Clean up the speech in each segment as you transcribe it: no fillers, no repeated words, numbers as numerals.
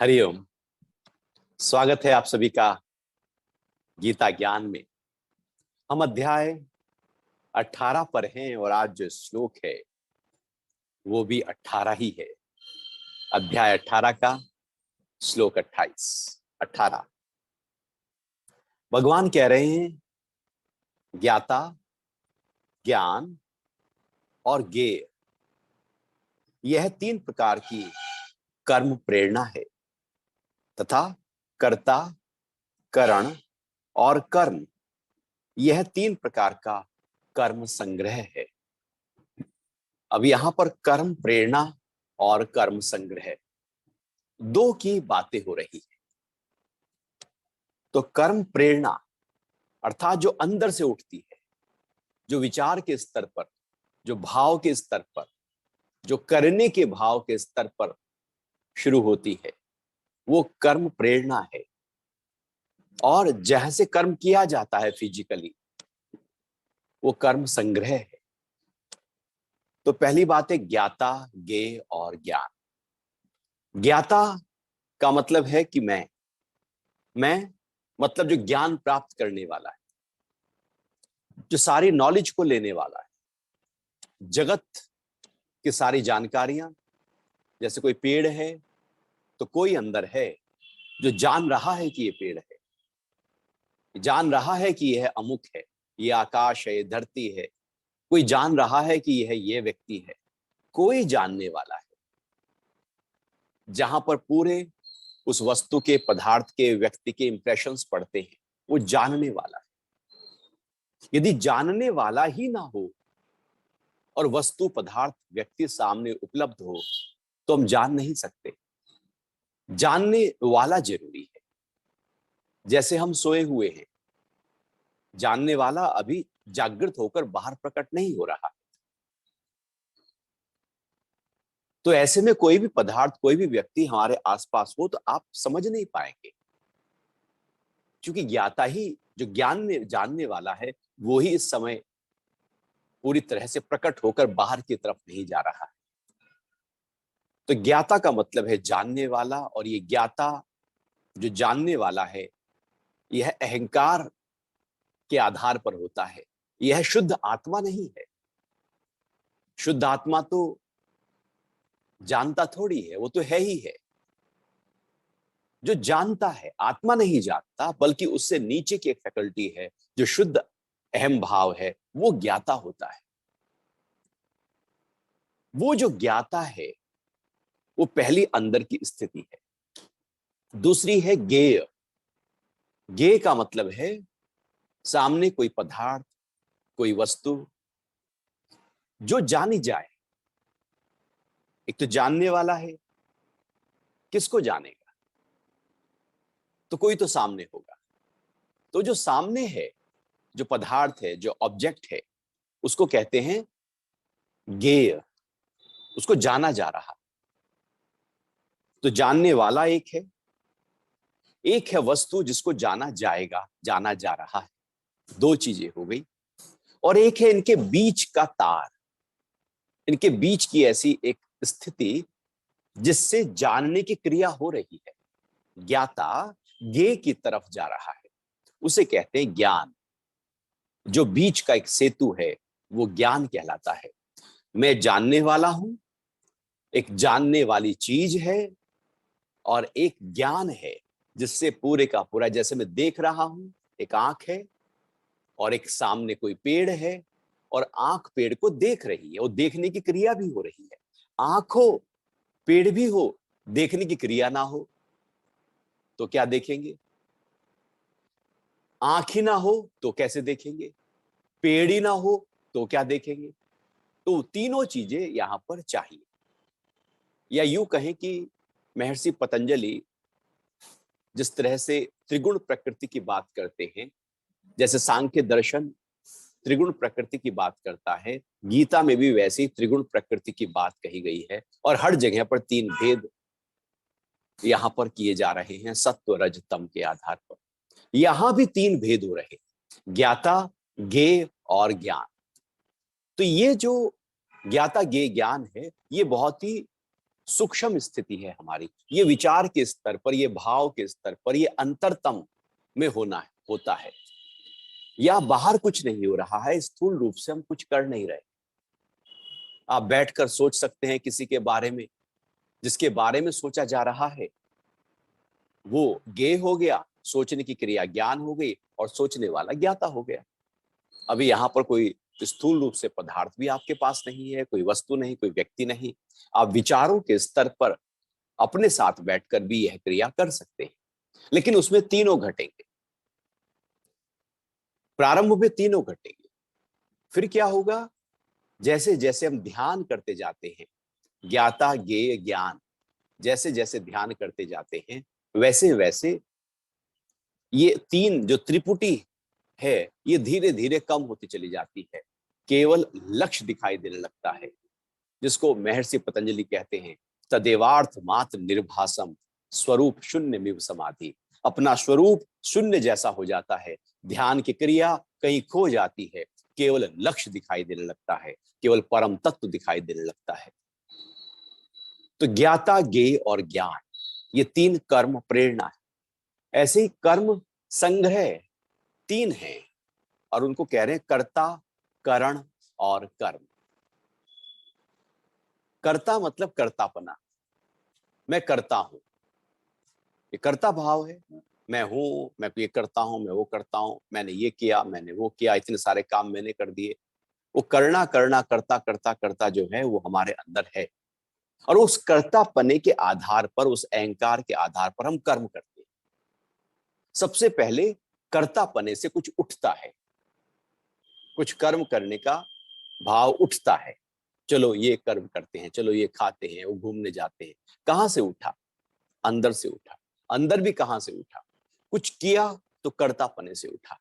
हरिओम। स्वागत है आप सभी का गीता ज्ञान में। हम अध्याय 18 पर हैं और आज जो श्लोक है वो भी 18 ही है। अध्याय 18 का श्लोक 28। 18 भगवान कह रहे हैं ज्ञाता, ज्ञान और ज्ञेय, यह तीन प्रकार की कर्म प्रेरणा है तथा कर्ता, करण और कर्म, यह तीन प्रकार का कर्म संग्रह है। अब यहां पर कर्म प्रेरणा और कर्म संग्रह दो की बातें हो रही है। तो कर्म प्रेरणा अर्थात जो अंदर से उठती है, जो विचार के स्तर पर, जो भाव के स्तर पर, जो करने के भाव के स्तर पर शुरू होती है, वो कर्म प्रेरणा है। और जैसे कर्म किया जाता है फिजिकली, वो कर्म संग्रह है। तो पहली बात है ज्ञाता, ज्ञेय और ज्ञान। ज्ञाता का मतलब है कि मैं मतलब जो ज्ञान प्राप्त करने वाला है, जो सारी नॉलेज को लेने वाला है, जगत की सारी जानकारियां। जैसे कोई पेड़ है तो कोई अंदर है जो जान रहा है कि ये पेड़ है, जान रहा है कि यह अमुक है, ये आकाश है, ये धरती है। कोई जान रहा है कि यह ये व्यक्ति है। कोई जानने वाला है। जहां पर पूरे उस वस्तु के, पदार्थ के, व्यक्ति के इंप्रेशंस पड़ते हैं, वो जानने वाला है। यदि जानने वाला ही ना हो और वस्तु, पदार्थ, व्यक्ति सामने उपलब्ध हो तो हम जान नहीं सकते। जानने वाला जरूरी है। जैसे हम सोए हुए हैं, जानने वाला अभी जागृत होकर बाहर प्रकट नहीं हो रहा। तो ऐसे में कोई भी पदार्थ, कोई भी व्यक्ति हमारे आसपास हो तो आप समझ नहीं पाएंगे, क्योंकि ज्ञाता ही, जो ज्ञान में जानने वाला है, वो ही इस समय पूरी तरह से प्रकट होकर बाहर की तरफ नहीं जा रहा है। तो ज्ञाता का मतलब है जानने वाला, और ये ज्ञाता, जो जानने वाला है, यह अहंकार के आधार पर होता है। यह शुद्ध आत्मा नहीं है। शुद्ध आत्मा तो जानता थोड़ी है, वो तो है ही है। जो जानता है, आत्मा नहीं जानता, बल्कि उससे नीचे की एक फैकल्टी है जो शुद्ध अहम भाव है, वो ज्ञाता होता है। वो जो ज्ञाता है वो पहली अंदर की स्थिति है। दूसरी है ज्ञेय। ज्ञेय का मतलब है सामने कोई पदार्थ, कोई वस्तु जो जानी जाए। एक तो जानने वाला है, किसको जानेगा? तो कोई तो सामने होगा। तो जो सामने है, जो पदार्थ है, जो ऑब्जेक्ट है, उसको कहते हैं ज्ञेय। उसको जाना जा रहा। तो जानने वाला एक है, एक है वस्तु जिसको जाना जाएगा, जाना जा रहा है। दो चीजें हो गई। और एक है इनके बीच का तार, इनके बीच की ऐसी एक स्थिति जिससे जानने की क्रिया हो रही है। ज्ञाता ज्ञेय की तरफ जा रहा है, उसे कहते हैं ज्ञान। जो बीच का एक सेतु है वो ज्ञान कहलाता है। मैं जानने वाला हूं, एक जानने वाली चीज है, और एक ज्ञान है जिससे पूरे का पूरा, जैसे मैं देख रहा हूं, एक आंख है और एक सामने कोई पेड़ है, और आंख पेड़ को देख रही है, वो देखने की क्रिया भी हो रही है। आंख हो, पेड़ भी हो, देखने की क्रिया ना हो तो क्या देखेंगे? आंख ही ना हो तो कैसे देखेंगे? पेड़ ही ना हो तो क्या देखेंगे? तो तीनों चीजें यहां पर चाहिए। या यूं कहें कि महर्षि पतंजलि जिस तरह से त्रिगुण प्रकृति की बात करते हैं, जैसे सांख्य दर्शन त्रिगुण प्रकृति की बात करता है, गीता में भी वैसे ही त्रिगुण प्रकृति की बात कही गई है। और हर जगह पर तीन भेद यहां पर किए जा रहे हैं, सत्व रज तम के आधार पर। यहां भी तीन भेद हो रहे, ज्ञाता, ज्ञेय और ज्ञान। तो ये जो ज्ञाता ज्ञेय ज्ञान है, ये बहुत ही सूक्ष्म स्थिति है हमारी, ये विचार के स्तर पर, ये भाव के स्तर पर, ये अंतरतम में होता है। या बाहर कुछ नहीं हो रहा है, स्थूल रूप से हम कुछ कर नहीं रहे। आप बैठकर सोच सकते हैं किसी के बारे में, जिसके बारे में सोचा जा रहा है वो ज्ञेय हो गया, सोचने की क्रिया ज्ञान हो गई और सोचने वाला ज्ञाता हो गया। अभी यहाँ पर कोई स्थूल रूप से पदार्थ भी आपके पास नहीं है, कोई वस्तु नहीं, कोई व्यक्ति नहीं। आप विचारों के स्तर पर अपने साथ बैठकर भी यह क्रिया कर सकते हैं, लेकिन उसमें तीनों घटेंगे। प्रारंभ में तीनों घटेंगे। फिर क्या होगा, जैसे जैसे हम ध्यान करते जाते हैं, ज्ञाता ज्ञेय ज्ञान, जैसे जैसे ध्यान करते जाते हैं वैसे वैसे ये तीन जो त्रिपुटी है ये धीरे धीरे कम होती चली जाती है। केवल लक्ष्य दिखाई देने लगता है, जिसको महर्षि पतंजलि कहते हैं तदेवार्थ मात्र निर्भासम स्वरूप शून्य मिव समाधि। अपना स्वरूप शून्य जैसा हो जाता है, ध्यान की क्रिया कहीं खो जाती है, केवल लक्ष्य दिखाई देने लगता है, केवल परम तत्व दिखाई देने लगता है। तो ज्ञाता ज्ञेय और ज्ञान, ये तीन कर्म प्रेरणा है। ऐसे ही कर्म संग्रह तीन हैं और उनको कह रहे हैं कर्ता, करण और कर्म। कर्ता मतलब कर्तापना, मैं करता हूं, ये कर्ता भाव है। मैं हूं, मैं ये करता हूं, मैं वो करता हूं, मैंने ये किया, मैंने वो किया, इतने सारे काम मैंने कर दिए। वो करना करना करता करता करता जो है वो हमारे अंदर है, और उस कर्तापने के आधार पर, उस अहंकार के आधार पर हम कर्म करते हैं। सबसे पहले कर्तापने से कुछ उठता है, कुछ कर्म करने का भाव उठता है। चलो ये कर्म करते हैं, चलो ये खाते हैं, वो घूमने जाते हैं। कहां से उठा? अंदर से उठा। अंदर भी कहां से उठा? कुछ किया तो कर्तापने से उठा।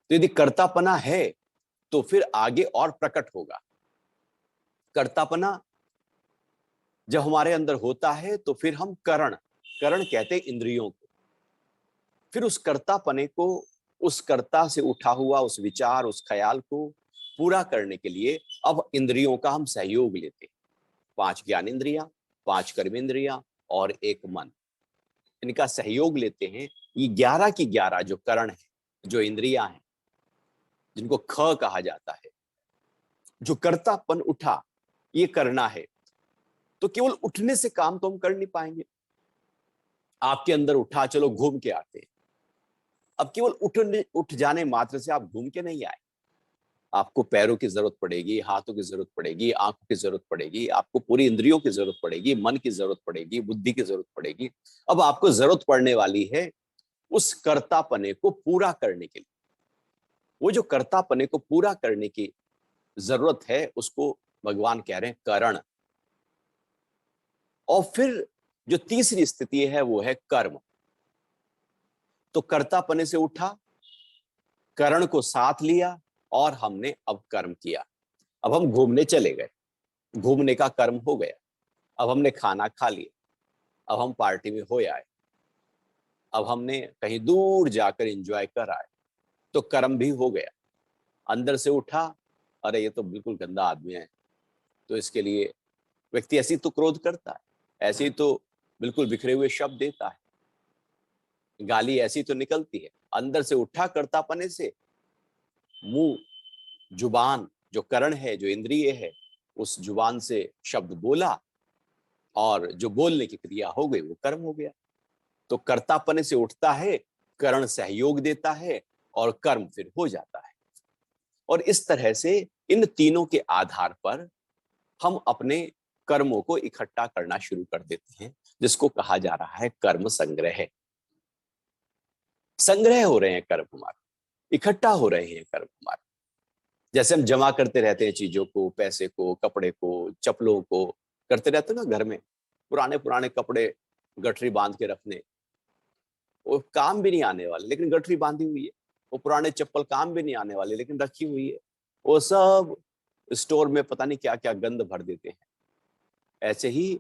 तो यदि कर्तापना है तो फिर आगे और प्रकट होगा। कर्तापना जब हमारे अंदर होता है तो फिर हम करण, करण कहते हैं इंद्रियों को, फिर उस कर्तापने को, उस कर्ता से उठा हुआ उस विचार, उस ख्याल को पूरा करने के लिए अब इंद्रियों का हम सहयोग लेते हैं। 5 ज्ञानेंद्रियां, 5 कर्मेंद्रियां और एक मन, इनका सहयोग लेते हैं। ये 11 की 11 जो करण है, जो इंद्रियां हैं, जिनको ख कहा जाता है, जो कर्तापन उठा, ये करना है। तो केवल उठने से काम तो हम कर नहीं पाएंगे। आपके अंदर उठा, चलो घूम के आते हैं। अब केवल उठ जाने मात्र से आप घूम के नहीं आए, आपको पैरों की जरूरत पड़ेगी, हाथों की जरूरत पड़ेगी, आंखों की जरूरत पड़ेगी, आपको पूरी इंद्रियों की जरूरत पड़ेगी, मन की जरूरत पड़ेगी, बुद्धि की जरूरत पड़ेगी। अब आपको जरूरत पड़ने वाली है उस कर्तापने को पूरा करने के लिए। वो जो कर्तापने को पूरा करने की जरूरत है उसको भगवान कह रहे हैं करण। और फिर जो तीसरी स्थिति है वो है कर्म। तो कर्तापने से उठा, करण को साथ लिया और हमने अब कर्म किया। अब हम घूमने चले गए, घूमने का कर्म हो गया। अब हमने खाना खा लिया, अब हम पार्टी में हो आए, अब हमने कहीं दूर जाकर एंजॉय कर आए, तो कर्म भी हो गया। अंदर से उठा, अरे ये तो बिल्कुल गंदा आदमी है, तो इसके लिए व्यक्ति ऐसी तो क्रोध करता है, ऐसे ही तो बिल्कुल बिखरे हुए शब्द देता है, गाली ऐसी तो निकलती है। अंदर से उठा कर्तापने से, मुंह, जुबान जो करण है, जो इंद्रिय है, उस जुबान से शब्द बोला और जो बोलने की क्रिया हो गई वो कर्म हो गया। तो कर्तापने से उठता है, करण सहयोग देता है और कर्म फिर हो जाता है। और इस तरह से इन तीनों के आधार पर हम अपने कर्मों को इकट्ठा करना शुरू कर देते हैं, जिसको कहा जा रहा है कर्म संग्रह। संग्रह हो रहे हैं कर्म हमारे, इकट्ठा हो रहे हैं कर्म हमारे। जैसे हम जमा करते रहते हैं चीजों को, पैसे को, कपड़े को, चप्पलों को, करते रहते हैं ना घर में। पुराने पुराने कपड़े गठरी बांध के रखने, वो काम भी नहीं आने वाले लेकिन गठरी बांधी हुई है। वो पुराने चप्पल काम भी नहीं आने वाले लेकिन रखी हुई है। वो सब स्टोर में पता नहीं क्या क्या गंद भर देते हैं। ऐसे ही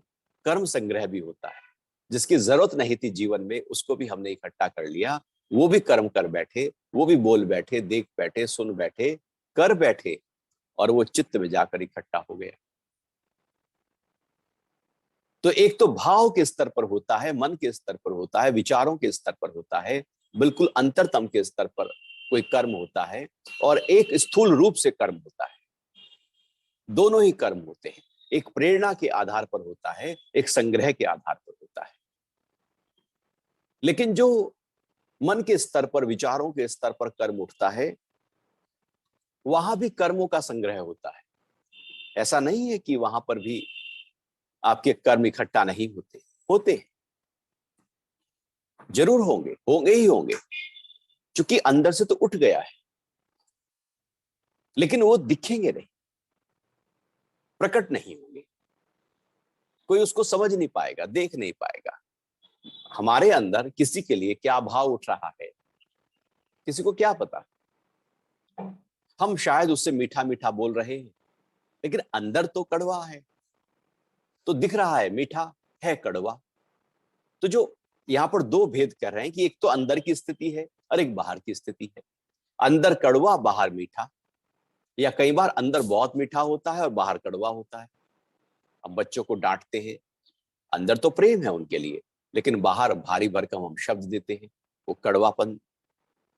कर्म संग्रह भी होता है, जिसकी जरूरत नहीं थी जीवन में उसको भी हमने इकट्ठा कर लिया। वो भी कर्म कर बैठे, वो भी बोल बैठे, देख बैठे, सुन बैठे, कर बैठे, और वो चित्त में जाकर इकट्ठा हो गया। तो एक तो भाव के स्तर पर होता है, मन के स्तर पर होता है, विचारों के स्तर पर होता है, बिल्कुल अंतरतम के स्तर पर कोई कर्म होता है, और एक स्थूल रूप से कर्म होता है। दोनों ही कर्म होते हैं, एक प्रेरणा के आधार पर होता है, एक संग्रह के आधार पर होता है। लेकिन जो मन के स्तर पर, विचारों के स्तर पर कर्म उठता है, वहां भी कर्मों का संग्रह होता है। ऐसा नहीं है कि वहां पर भी आपके कर्म इकट्ठा नहीं होते, होते हैं, जरूर होंगे, होंगे ही होंगे, क्योंकि अंदर से तो उठ गया है। लेकिन वो दिखेंगे नहीं, प्रकट नहीं होंगे, कोई उसको समझ नहीं पाएगा, देख नहीं पाएगा। हमारे अंदर किसी के लिए क्या भाव उठ रहा है, किसी को क्या पता। हम शायद उससे मीठा मीठा बोल रहे हैं, लेकिन अंदर तो कड़वा है। तो दिख रहा है मीठा, है कड़वा। तो जो यहां पर दो भेद कर रहे हैं कि एक तो अंदर की स्थिति है और एक बाहर की स्थिति है। अंदर कड़वा, बाहर मीठा, या कई बार अंदर बहुत मीठा होता है और बाहर कड़वा होता है। अब बच्चों को डांटते हैं, अंदर तो प्रेम है उनके लिए, लेकिन बाहर भारी भरकम हम शब्द देते हैं, वो कड़वापन,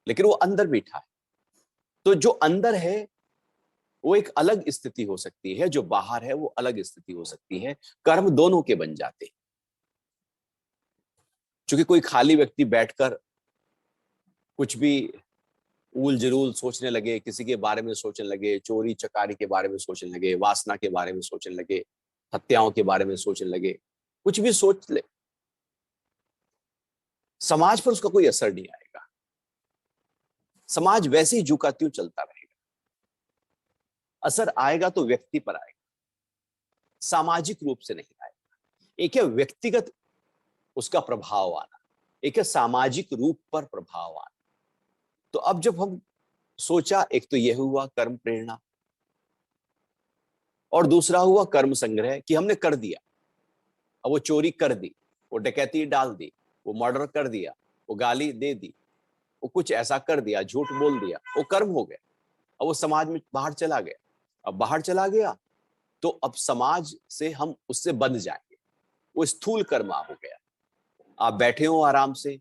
लेकिन वो अंदर मीठा है। तो जो अंदर है वो एक अलग स्थिति हो सकती है, जो बाहर है वो अलग स्थिति हो सकती है। कर्म दोनों के बन जाते हैं। क्योंकि कोई खाली व्यक्ति बैठकर कुछ भी ऊल जरूल सोचने लगे, किसी के बारे में सोचने लगे, चोरी चकारी के बारे में सोचने लगे, वासना के बारे में सोचने लगे, हत्याओं के बारे में सोचने लगे, कुछ भी सोच ले, समाज पर उसका कोई असर नहीं आएगा। समाज वैसे ही झुका त्यों चलता रहेगा। असर आएगा तो व्यक्ति पर आएगा, सामाजिक रूप से नहीं आएगा। एक है व्यक्तिगत उसका प्रभाव आना, एक है सामाजिक रूप पर प्रभाव आना। तो अब जब हम सोचा, एक तो यह हुआ कर्म प्रेरणा, और दूसरा हुआ कर्म संग्रह कि हमने कर दिया। अब वो चोरी कर दी, वो डकैती डाल दी, वो मर्डर कर दिया, वो गाली दे दी, वो कुछ ऐसा कर दिया, झूठ बोल दिया, वो कर्म हो गया। अब वो समाज में बाहर चला गया। अब बाहर चला गया तो अब समाज से हम उससे बंध जाएंगे, वो स्थूल कर्म हो गया। आप बैठे हो आराम से,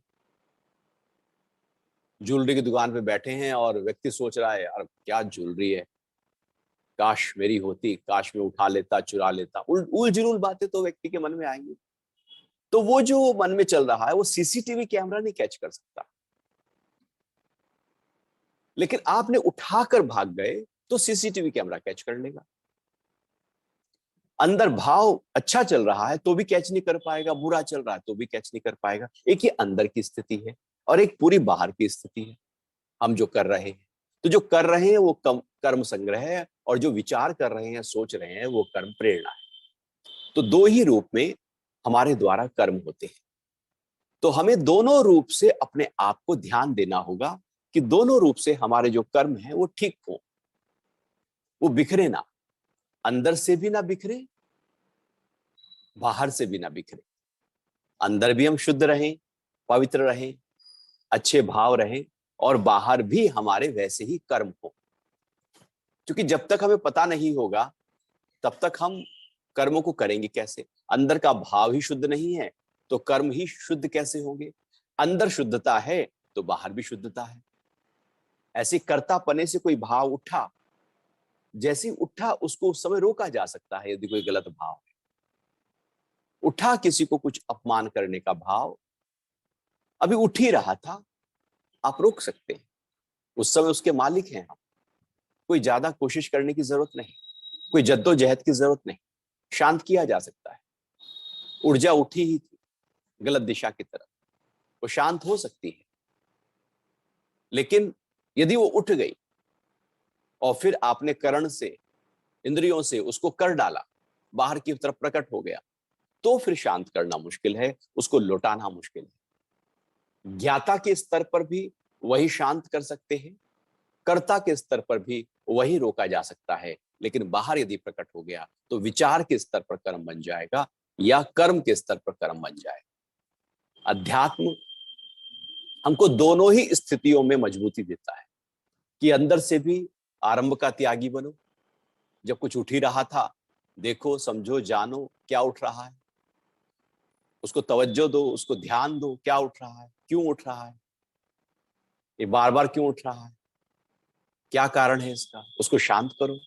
ज्वेलरी की दुकान पे बैठे हैं और व्यक्ति सोच रहा है यार क्या ज्वेलरी है, काश मेरी होती, काश मैं उठा लेता, चुरा लेता। उल जुलूल बातें तो व्यक्ति के मन में आएंगी। तो वो जो मन में चल रहा है वो सीसीटीवी कैमरा नहीं कैच कर सकता। लेकिन आपने उठाकर भाग गए तो सीसीटीवी कैमरा कैच कर लेगा। अंदर भाव अच्छा चल रहा है तो भी कैच नहीं कर पाएगा, बुरा चल रहा है तो भी कैच नहीं कर पाएगा। एक ये अंदर की स्थिति है और एक पूरी बाहर की स्थिति है, हम जो कर रहे हैं। तो जो कर रहे हैं वो कर्म संग्रह है, और जो विचार कर रहे हैं, सोच रहे हैं, वो कर्म प्रेरणा है। तो दो ही रूप में हमारे द्वारा कर्म होते हैं। तो हमें दोनों रूप से अपने आप को ध्यान देना होगा कि दोनों रूप से हमारे जो कर्म है वो ठीक हो, वो बिखरे ना, अंदर से भी ना बिखरे, बाहर से भी ना बिखरे। अंदर भी हम शुद्ध रहें, पवित्र रहें, अच्छे भाव रहें, और बाहर भी हमारे वैसे ही कर्म हो। क्योंकि जब तक हमें पता नहीं होगा तब तक हम कर्मों को करेंगे कैसे। अंदर का भाव ही शुद्ध नहीं है तो कर्म ही शुद्ध कैसे होंगे। अंदर शुद्धता है तो बाहर भी शुद्धता है। ऐसे कर्तापने से कोई भाव उठा, जैसे उठा उसको उस समय रोका जा सकता है यदि कोई गलत भाव है। उठा किसी को कुछ अपमान करने का भाव, अभी उठ ही रहा था, आप रोक सकते हैं, उस समय उसके मालिक हैं हम। कोई ज्यादा कोशिश करने की जरूरत नहीं, कोई जद्दोजहद की जरूरत नहीं, शांत किया जा सकता है। ऊर्जा उठी ही थी गलत दिशा की तरफ, वो शांत हो सकती है। लेकिन यदि वो उठ गई और फिर आपने करण से, इंद्रियों से उसको कर डाला, बाहर की तरफ प्रकट हो गया, तो फिर शांत करना मुश्किल है, उसको लौटाना मुश्किल है। ज्ञाता के स्तर पर भी वही शांत कर सकते हैं, कर्ता के स्तर पर भी वही रोका जा सकता है। लेकिन बाहर यदि प्रकट हो गया तो विचार के स्तर पर कर्म बन जाएगा या कर्म के स्तर पर कर्म बन जाएगा। अध्यात्म हमको दोनों ही स्थितियों में मजबूती देता है कि अंदर से भी आरंभ का त्यागी बनो। जब कुछ उठ ही रहा था, देखो, समझो, जानो क्या उठ रहा है। उसको तवज्जो दो, उसको ध्यान दो, क्या उठ रहा है, क्यों उठ रहा है, ये बार बार क्यों उठ रहा है, क्या कारण है इसका, उसको शांत करो।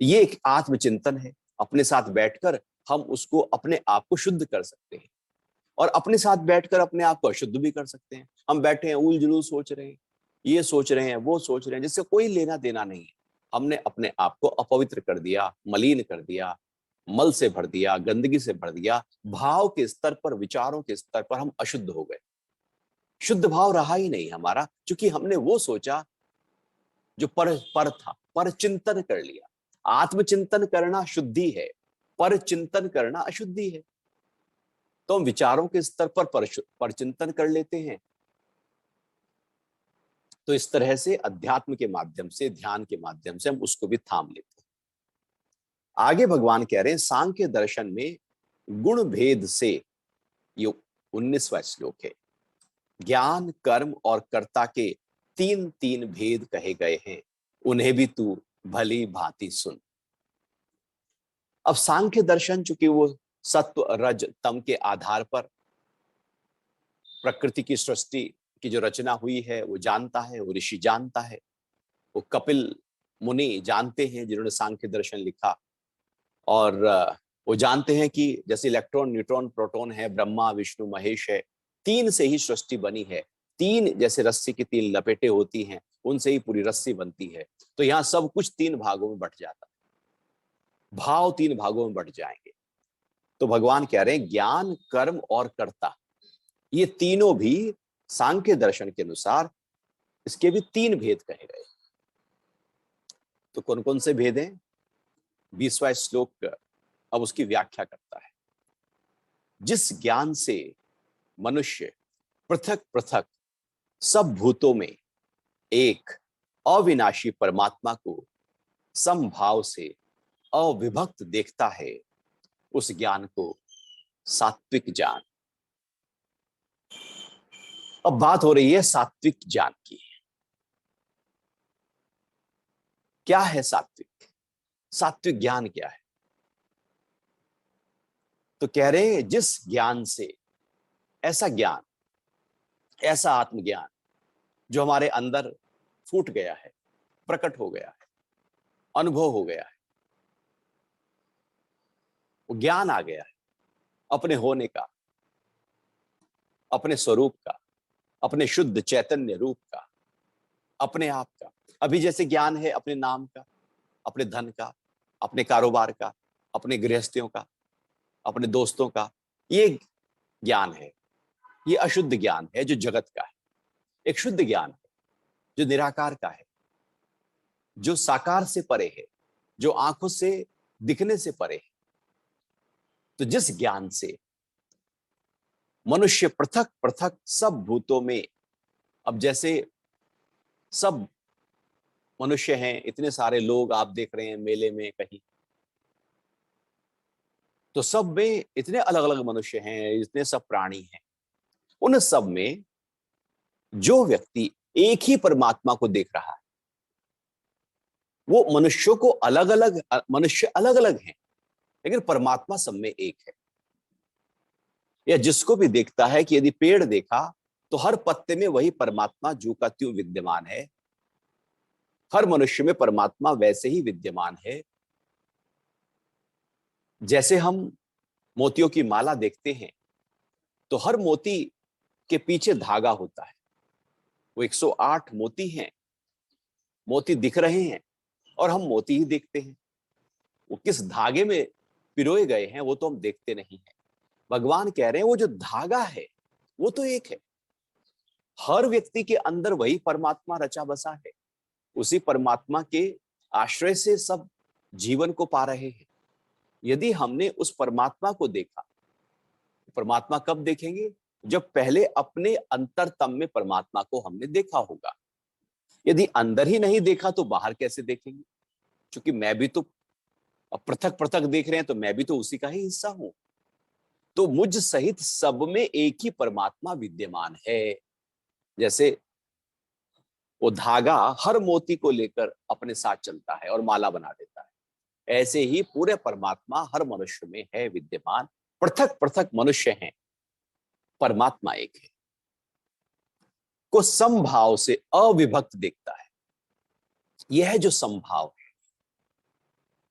ये एक आत्मचिंतन है। अपने साथ बैठकर हम उसको, अपने आप को शुद्ध कर सकते हैं, और अपने साथ बैठकर अपने आप को अशुद्ध भी कर सकते हैं। हम बैठे हैं, उल जुलूल सोच रहे हैं, ये सोच रहे हैं, वो सोच रहे हैं, जिससे कोई लेना देना नहीं है। हमने अपने आप को अपवित्र कर दिया, मलिन कर दिया, मल से भर दिया, गंदगी से भर दिया। भाव के स्तर पर, विचारों के स्तर पर हम अशुद्ध हो गए। शुद्ध भाव रहा ही नहीं हमारा, क्योंकि हमने वो सोचा जो पर था, पर चिंतन कर लिया। आत्मचिंतन करना शुद्धि है, पर चिंतन करना अशुद्धि है। तो हम विचारों के स्तर पर चिंतन कर लेते हैं। तो इस तरह से अध्यात्म के माध्यम से, ध्यान के माध्यम से हम उसको भी थाम लेते हैं। आगे भगवान कह रहे हैं सांख्य दर्शन में गुण भेद से, ये 19वां श्लोक है, ज्ञान, कर्म और कर्ता के तीन तीन भेद कहे गए हैं, उन्हें भी तू भली भांति सुन। अब सांख्य दर्शन, चूंकि वो सत्व रज तम के आधार पर प्रकृति की सृष्टि की जो रचना हुई है वो जानता है, वो ऋषि जानता है, वो कपिल मुनि जानते हैं जिन्होंने सांख्य दर्शन लिखा। और वो जानते हैं कि जैसे इलेक्ट्रॉन, न्यूट्रॉन, प्रोटॉन है, ब्रह्मा विष्णु महेश है, तीन से ही सृष्टि बनी है। तीन जैसे रस्सी की तीन लपेटे होती हैं, उनसे ही पूरी रस्सी बनती है। तो यहाँ सब कुछ तीन भागों में बंट जाता है, भाव तीन भागों में बंट जाएंगे। तो भगवान कह रहे हैं ज्ञान, कर्म और कर्ता, ये तीनों भी सांख्य दर्शन के अनुसार इसके भी तीन भेद कहे गए। तो कौन कौन से भेद हैं? 20वां श्लोक अब उसकी व्याख्या करता है। जिस ज्ञान से मनुष्य पृथक पृथक सब भूतों में एक अविनाशी परमात्मा को समभाव से अविभक्त देखता है, उस ज्ञान को सात्विक ज्ञान। अब बात हो रही है सात्विक ज्ञान की। क्या है सात्विक? सात्विक ज्ञान क्या है? तो कह रहे हैं जिस ज्ञान से, ऐसा ज्ञान, ऐसा आत्मज्ञान जो हमारे अंदर फूट गया है, प्रकट हो गया है, अनुभव हो गया है, वो ज्ञान आ गया है अपने होने का, अपने स्वरूप का, अपने शुद्ध चैतन्य रूप का, अपने आप का। अभी जैसे ज्ञान है अपने नाम का, अपने धन का, अपने कारोबार का, अपने गृहस्थियों का, अपने दोस्तों का, ये ज्ञान है। ये अशुद्ध ज्ञान है जो जगत का है। एक शुद्ध ज्ञान है जो निराकार का है, जो साकार से परे है, जो आंखों से दिखने से परे है। तो जिस ज्ञान से मनुष्य पृथक पृथक सब भूतों में, अब जैसे सब मनुष्य हैं, इतने सारे लोग आप देख रहे हैं मेले में कहीं, तो सब में इतने अलग अलग मनुष्य हैं, इतने सब प्राणी हैं। उन सब में जो व्यक्ति एक ही परमात्मा को देख रहा है, वो मनुष्यों को अलग अलग, मनुष्य अलग अलग हैं, लेकिन परमात्मा सब में एक है। या जिसको भी देखता है कि यदि पेड़ देखा तो हर पत्ते में वही परमात्मा जो का त्यों विद्यमान है, हर मनुष्य में परमात्मा वैसे ही विद्यमान है। जैसे हम मोतियों की माला देखते हैं तो हर मोती के पीछे धागा होता है। वो 108 मोती हैं, मोती दिख रहे हैं और हम मोती ही देखते हैं। वो किस धागे में पिरोए गए हैं वो तो हम देखते नहीं हैं। भगवान कह रहे हैं वो जो धागा है वो तो एक है। हर व्यक्ति के अंदर वही परमात्मा रचा बसा है। उसी परमात्मा के आश्रय से सब जीवन को पा रहे हैं। यदि हमने उस परमात्मा को देखा, परमात्मा कब देखेंगे? जब पहले अपने अंतरतम में परमात्मा को हमने देखा होगा। यदि अंदर ही नहीं देखा तो बाहर कैसे देखेंगे? क्योंकि मैं भी तो पृथक पृथक देख रहे हैं, तो मैं भी तो उसी का ही हिस्सा हूं। तो मुझ सहित सब में एक ही परमात्मा विद्यमान है। जैसे वो धागा हर मोती को लेकर अपने साथ चलता है और माला बना देता है, ऐसे ही पूरे परमात्मा हर मनुष्य में है विद्यमान। पृथक पृथक मनुष्य हैं, परमात्मा एक है, को समभाव से अविभक्त देखता है। यह जो समभाव है,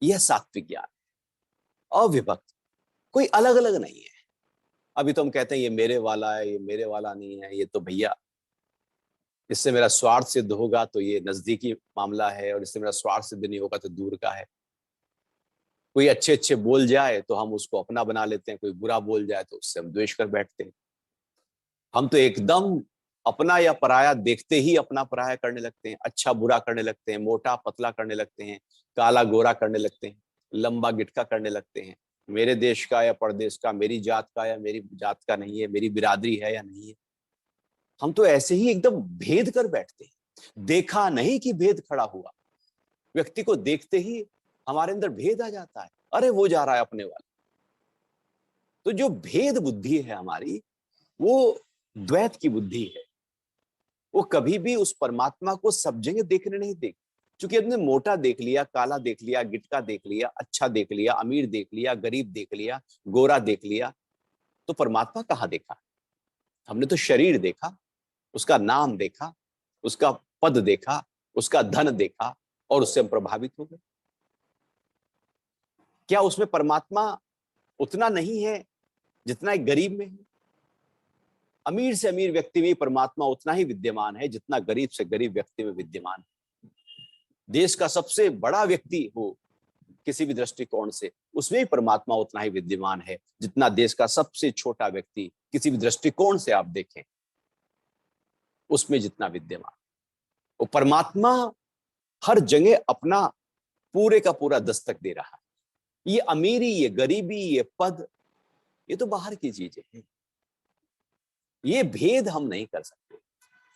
यह सात्विक ज्ञान है, अविभक्त, कोई अलग अलग नहीं है। अभी तो हम कहते हैं ये मेरे वाला है, ये मेरे वाला नहीं है, ये तो भैया इससे मेरा स्वार्थ सिद्ध होगा तो ये नजदीकी मामला है, और इससे मेरा स्वार्थ सिद्ध नहीं होगा तो दूर का है। कोई अच्छे अच्छे बोल जाए तो हम उसको अपना बना लेते हैं, कोई बुरा बोल जाए तो उससे हम द्वेष कर बैठते हैं। हम तो एकदम अपना या पराया देखते ही अपना पराया करने लगते हैं, अच्छा बुरा करने लगते हैं, मोटा पतला करने लगते हैं, काला गोरा करने लगते हैं, लंबा गिटका करने लगते हैं। मेरे देश का या परदेश का, मेरी जात का या मेरी जात का नहीं है, मेरी बिरादरी है या नहीं है। हम तो ऐसे ही एकदम भेद कर बैठते हैं, देखा नहीं कि भेद खड़ा हुआ। व्यक्ति को देखते ही हमारे अंदर भेद आ जाता है, अरे वो जा रहा है अपने वाला। तो जो भेद बुद्धि है हमारी, वो द्वैत की बुद्धि है। वो कभी भी उस परमात्मा को सब जगह देखने नहीं देगी। क्योंकि हमने मोटा देख लिया, काला देख लिया, गिटका देख लिया, अच्छा देख लिया, अमीर देख लिया, गरीब देख लिया, गोरा देख लिया, तो परमात्मा कहाँ देखा? हमने तो शरीर देखा, उसका नाम देखा, उसका पद देखा, उसका धन देखा, और उससे हम प्रभावित हो गए। क्या उसमें परमात्मा उतना नहीं है जितना एक गरीब में है? अमीर से अमीर व्यक्ति में परमात्मा उतना ही विद्यमान है जितना गरीब से गरीब व्यक्ति में विद्यमान है। देश का सबसे बड़ा व्यक्ति हो किसी भी दृष्टिकोण से, उसमें ही परमात्मा उतना ही विद्यमान है जितना देश का सबसे छोटा व्यक्ति किसी भी दृष्टिकोण से आप देखें उसमें जितना विद्यमान। वो परमात्मा हर जगह अपना पूरे का पूरा दस्तक दे रहा है। ये अमीरी, ये गरीबी, ये पद, ये तो बाहर की चीजें हैं। ये भेद हम नहीं कर सकते।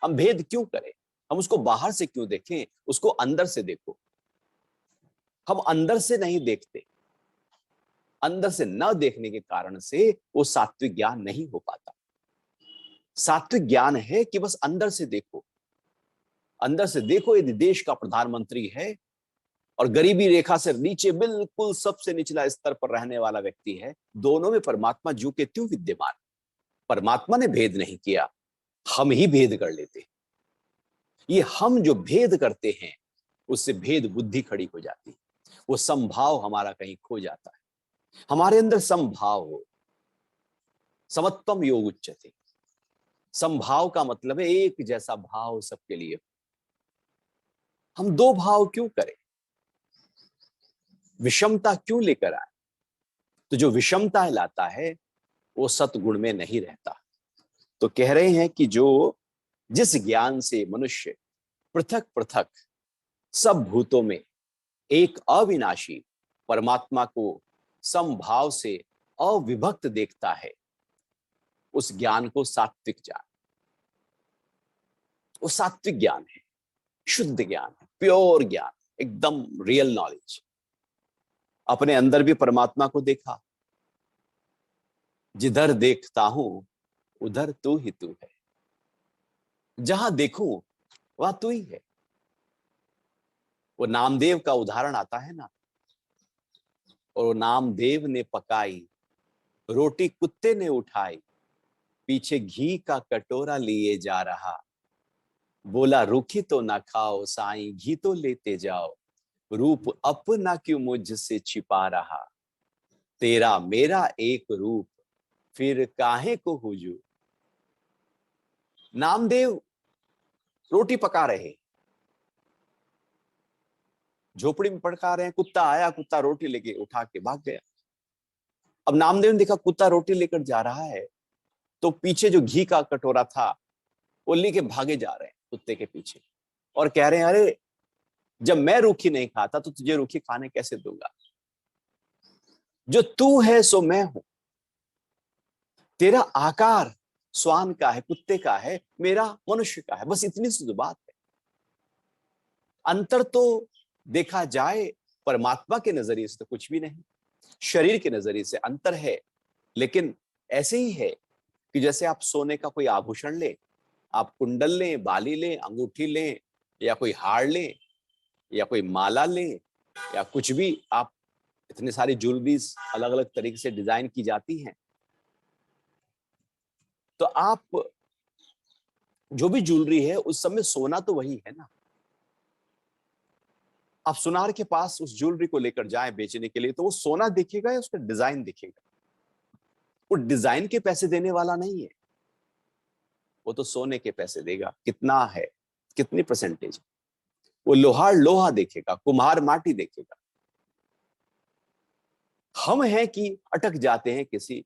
हम भेद क्यों करें? हम उसको बाहर से क्यों देखें? उसको अंदर से देखो। हम अंदर से नहीं देखते। अंदर से न देखने के कारण से वो सात्विक ज्ञान नहीं हो पाता। सात्विक ज्ञान है कि बस अंदर से देखो। अंदर से देखो, यदि देश का प्रधानमंत्री है और गरीबी रेखा से नीचे बिल्कुल सबसे निचला स्तर पर रहने वाला व्यक्ति है, दोनों में परमात्मा जू के त्यों विद्यमान। परमात्मा ने भेद नहीं किया, हम ही भेद कर लेते। ये हम जो भेद करते हैं उससे भेद बुद्धि खड़ी हो जाती है। वो समभाव हमारा कहीं खो जाता है। हमारे अंदर समभाव हो, समत्वम योग उच्यते। समभाव का मतलब है एक जैसा भाव सबके लिए। हम दो भाव क्यों करें? विषमता क्यों लेकर आए? तो जो विषमता लाता है वो सतगुण में नहीं रहता। तो कह रहे हैं कि जो जिस ज्ञान से मनुष्य पृथक पृथक सब भूतों में एक अविनाशी परमात्मा को समभाव से अविभक्त देखता है, उस ज्ञान को सात्विक ज्ञान, वो सात्विक ज्ञान है, शुद्ध ज्ञान है, प्योर ज्ञान, एकदम रियल नॉलेज। अपने अंदर भी परमात्मा को देखा, जिधर देखता हूं उधर तू ही तू है, जहां देखूं वह तू ही है। वो नामदेव का उदाहरण आता है ना, और नामदेव ने पकाई रोटी कुत्ते ने उठाई, पीछे घी का कटोरा लिए जा रहा, बोला रूखी तो ना खाओ साईं घी तो लेते जाओ, रूप अपना क्यों मुझसे छिपा रहा, तेरा मेरा एक रूप फिर काहे को हुजू। नामदेव रोटी पका रहे, झोपड़ी में पका रहे हैं, कुत्ता आया, कुत्ता रोटी लेके उठा के भाग गया। अब नामदेव ने देखा कुत्ता रोटी लेकर जा रहा है, तो पीछे जो घी का कटोरा था वो लेके भागे जा रहे हैं कुत्ते के पीछे, और कह रहे हैं अरे जब मैं रूखी नहीं खाता तो तुझे रूखी खाने कैसे दूंगा? जो तू है सो मैं हूं। तेरा आकार श्वान का है, कुत्ते का है, मेरा मनुष्य का है, बस इतनी सी बात है। अंतर तो देखा जाए परमात्मा के नजरिए से तो कुछ भी नहीं, शरीर के नजरिए से अंतर है। लेकिन ऐसे ही है कि जैसे आप सोने का कोई आभूषण लें, आप कुंडल लें, बाली लें, अंगूठी लें, या कोई हार लें, या कोई माला लें, या कुछ भी आप, इतने सारी ज्वेलरीज अलग अलग तरीके से डिजाइन की जाती हैं। तो आप जो भी ज्वेलरी है उस समय सोना तो वही है ना। आप सुनार के पास उस ज्वेलरी को लेकर जाएं बेचने के लिए, तो वो सोना देखेगा या उसका डिजाइन देखेगा? वो डिजाइन के पैसे देने वाला नहीं है, वो तो सोने के पैसे देगा। कितना है, कितनी परसेंटेज? वो लोहार लोहा देखेगा, कुम्हार माटी देखेगा। हम हैं कि अटक जाते हैं किसी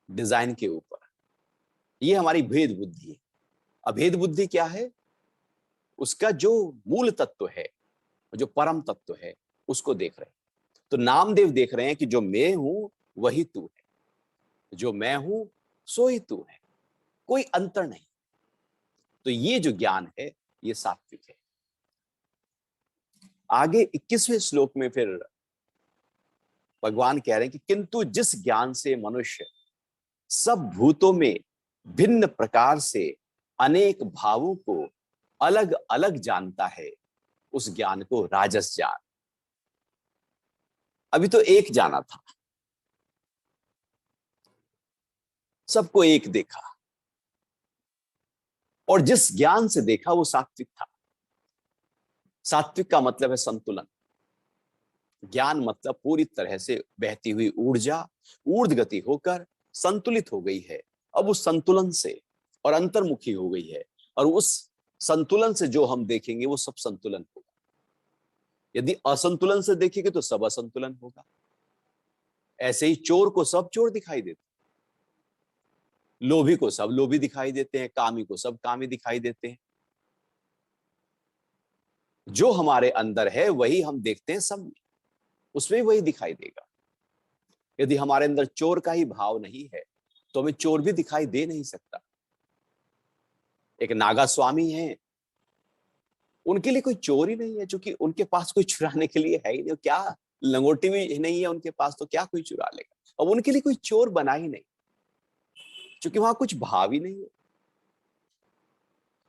डिजाइन के ऊपर। ये हमारी भेद बुद्धि है। अभेद बुद्धि क्या है? उसका जो मूल तत्व है, जो परम तत्व है, उसको देख रहे हैं। तो नामदेव देख रहे हैं कि जो मैं हूं वही तू है, जो मैं हूं सो ही तू है, कोई अंतर नहीं। तो ये जो ज्ञान है ये सात्विक है। आगे 21वें श्लोक में फिर भगवान कह रहे हैं कि किंतु जिस ज्ञान से मनुष्य सब भूतों में भिन्न प्रकार से अनेक भावों को अलग अलग जानता है, उस ज्ञान को राजस ज्ञान। अभी तो एक जाना था, सबको एक देखा, और जिस ज्ञान से देखा वो सात्विक था। सात्विक का मतलब है संतुलन। ज्ञान मतलब पूरी तरह से बहती हुई ऊर्जा ऊर्ध्व गति होकर संतुलित हो गई है। अब उस संतुलन से और अंतर्मुखी हो गई है, और उस संतुलन से जो हम देखेंगे वो सब संतुलन होगा। यदि असंतुलन से देखेंगे तो सब असंतुलन होगा। ऐसे ही चोर को सब चोर दिखाई देते, लोभी को सब लोभी दिखाई देते हैं, कामी को सब कामी दिखाई देते हैं। जो हमारे अंदर है वही हम देखते हैं सब में, उसमें वही दिखाई देगा। यदि हमारे अंदर चोर का ही भाव नहीं है तो हमें चोर भी दिखाई दे नहीं सकता। एक नागा स्वामी है, उनके लिए कोई चोर ही नहीं है, क्योंकि उनके पास कोई चुराने के लिए है ही नहीं। क्या लंगोटी भी नहीं है उनके पास, तो क्या कोई चुरा लेगा? अब उनके लिए कोई चोर बना ही नहीं, क्योंकि वहां कुछ भाव ही नहीं है।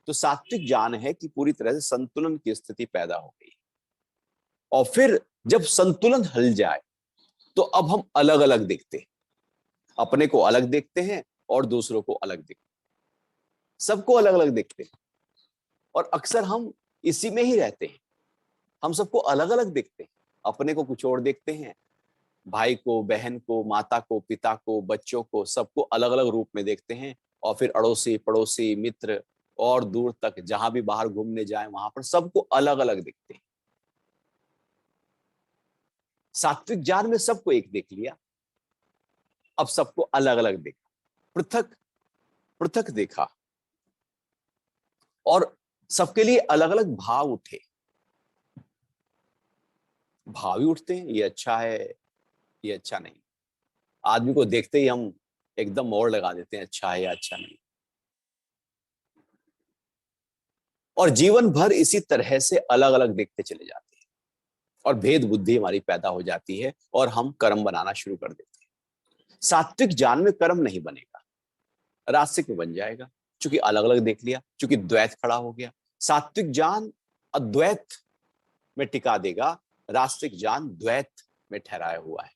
तो सात्विक ज्ञान है कि पूरी तरह से संतुलन की स्थिति पैदा हो गई, और फिर जब संतुलन हल जाए तो अब हम अलग अलग देखते हैं। अपने को अलग देखते हैं और दूसरों को अलग देखते हैं, सबको अलग अलग देखते हैं। और अक्सर हम इसी में ही रहते हैं, हम सबको अलग अलग देखते हैं। अपने को कुछ और देखते हैं, भाई को, बहन को, माता को, पिता को, बच्चों को, सबको अलग अलग रूप में देखते हैं। और फिर अड़ोसी पड़ोसी मित्र और दूर तक जहां भी बाहर घूमने जाए वहां पर सबको अलग अलग देखते हैं। सात्विक ज्ञान में सबको एक देख लिया, अब सबको अलग अलग देखा, पृथक पृथक देखा, और सबके लिए अलग अलग भाव उठे। भाव ही उठते हैं, ये अच्छा है, ये अच्छा नहीं। आदमी को देखते ही हम एकदम मोड़ लगा देते हैं, अच्छा है या अच्छा नहीं। और जीवन भर इसी तरह से अलग अलग देखते चले जाते हैं, और भेद बुद्धि हमारी पैदा हो जाती है, और हम कर्म बनाना शुरू कर देते हैं। सात्विक ज्ञान में कर्म नहीं बनेगा, रास्तिक में बन जाएगा, क्योंकि अलग अलग देख लिया, क्योंकि द्वैत खड़ा हो गया। सात्विक ज्ञान अद्वैत में टिका देगा, रास्तिक ज्ञान द्वैत में ठहराया हुआ है।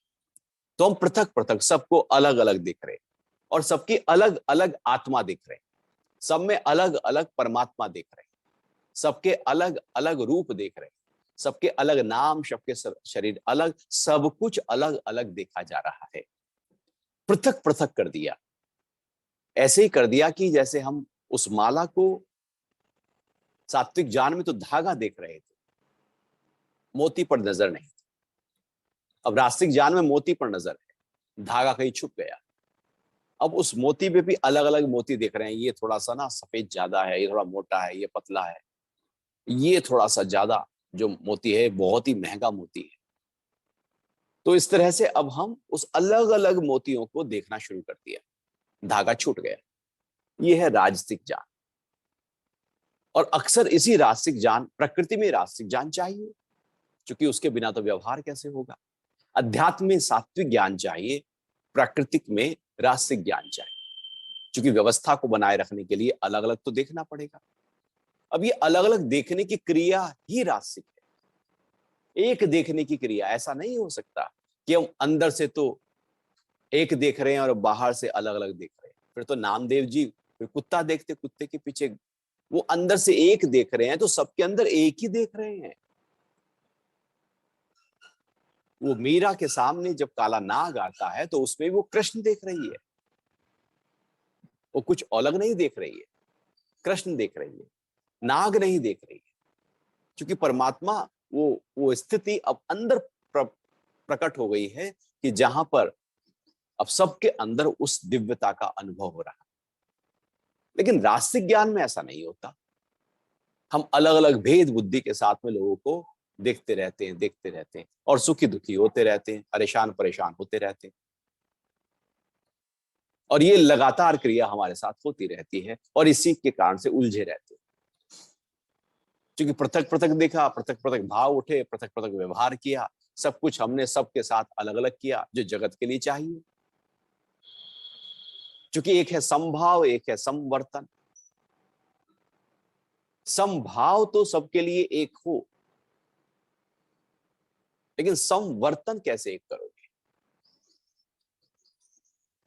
तो हम पृथक पृथक सबको अलग अलग देख रहे हैं, और सबकी अलग अलग आत्मा देख रहे हैं, सब में अलग अलग परमात्मा देख रहे हैं, सबके अलग अलग रूप देख रहे हैं, सबके अलग नाम, सबके शरीर अलग, सब कुछ अलग अलग देखा जा रहा है। पृथक पृथक कर दिया, ऐसे ही कर दिया कि जैसे हम उस माला को सात्विक ज्ञान में तो धागा देख रहे थे, मोती पर नजर नहीं। अब रास्तिक ज्ञान में मोती पर नजर है, धागा कहीं छुप गया। अब उस मोती पे भी अलग अलग मोती देख रहे हैं, ये थोड़ा सा ना सफेद ज्यादा है, ये थोड़ा मोटा है, ये पतला है, ये थोड़ा सा ज्यादा जो मोती है बहुत ही महंगा मोती है। तो इस तरह से अब हम उस अलग अलग मोतियों को देखना शुरू कर दिया, धागा छूट गया। ये है राजसिक ज्ञान। और अक्सर इसी राजसिक ज्ञान, प्रकृति में राजसिक ज्ञान चाहिए, क्योंकि उसके बिना तो व्यवहार कैसे होगा। अध्यात्म में सात्विक ज्ञान चाहिए, प्राकृतिक में राजसिक ज्ञान चाहिए, क्योंकि व्यवस्था को बनाए रखने के लिए अलग अलग तो देखना पड़ेगा। अब ये अलग अलग देखने की क्रिया ही राजसिक है। एक देखने की क्रिया, ऐसा नहीं हो सकता कि हम अंदर से तो एक देख रहे हैं और बाहर से अलग अलग देख रहे हैं, फिर तो नामदेव जी फिर कुत्ता देखते, कुत्ते के पीछे वो अंदर से एक देख रहे हैं तो सबके अंदर एक ही देख रहे हैं। वो मीरा के सामने जब काला नाग आता है तो उसमें वो कृष्ण देख रही है, वो कुछ अलग नहीं देख रही है, कृष्ण देख रही है, नाग नहीं देख रही है। क्योंकि परमात्मा वो स्थिति अब अंदर प्रकट हो गई है कि जहां पर अब सबके अंदर उस दिव्यता का अनुभव हो रहा है। लेकिन रास्तिक ज्ञान में ऐसा नहीं होता। हम अलग अलग भेद बुद्धि के साथ में लोगों को देखते रहते हैं, देखते रहते हैं और सुखी दुखी होते रहते हैं, परेशान परेशान होते रहते हैं। और ये लगातार क्रिया हमारे साथ होती रहती है और इसी के कारण से उलझे रहते हैं। क्योंकि पृथक पृथक देखा, पृथक पृथक भाव उठे, पृथक पृथक व्यवहार किया, सब कुछ हमने सबके साथ अलग अलग किया जो जगत के लिए चाहिए। क्योंकि एक है समभाव, एक है समवर्तन। समभाव तो सबके लिए एक हो, लेकिन संवर्तन कैसे एक करोगे?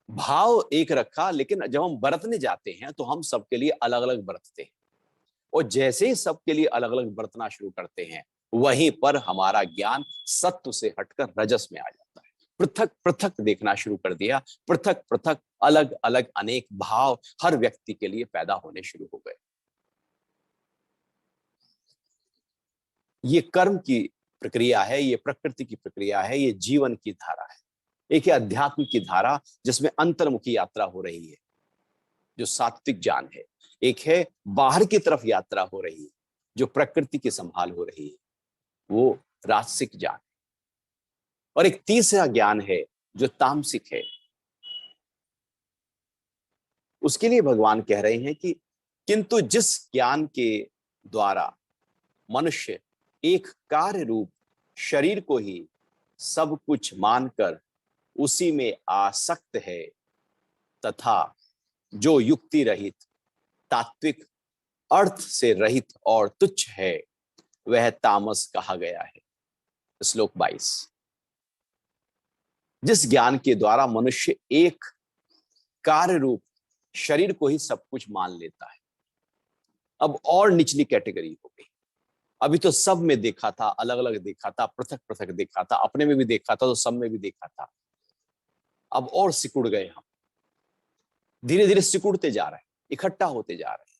भाव एक रखा, लेकिन जब हम बरतने जाते हैं तो हम सबके लिए अलग अलग बरतते हैं। और जैसे ही सबके लिए अलग अलग बरतना शुरू करते हैं, वहीं पर हमारा ज्ञान सत्व से हटकर रजस में आ जाता है। पृथक पृथक देखना शुरू कर दिया, पृथक पृथक अलग अलग अनेक भाव हर व्यक्ति के लिए पैदा होने शुरू हो गए। ये कर्म की प्रक्रिया है, ये प्रकृति की प्रक्रिया है, ये जीवन की धारा है। एक है अध्यात्म की धारा जिसमें अंतर्मुखी यात्रा हो रही है, जो सात्विक ज्ञान है। एक है बाहर की तरफ यात्रा हो रही है, जो प्रकृति की संभाल हो रही है, वो राजसिक ज्ञान। और एक तीसरा ज्ञान है जो तामसिक है। उसके लिए भगवान कह रहे हैं कि किंतु जिस ज्ञान के द्वारा मनुष्य एक कार्य रूप शरीर को ही सब कुछ मानकर उसी में आसक्त है, तथा जो युक्ति रहित, तात्विक, अर्थ से रहित और तुच्छ है, वह तामस कहा गया है। श्लोक 22। जिस ज्ञान के द्वारा मनुष्य एक कार्य रूप शरीर को ही सब कुछ मान लेता है, अब और निचली कैटेगरी हो गई। अभी तो सब में देखा था, अलग अलग देखा था, पृथक पृथक देखा था, अपने में भी देखा था तो सब में भी देखा था। अब और सिकुड़ गए हम, धीरे धीरे सिकुड़ते जा रहे हैं, इकट्ठा होते जा रहे हैं।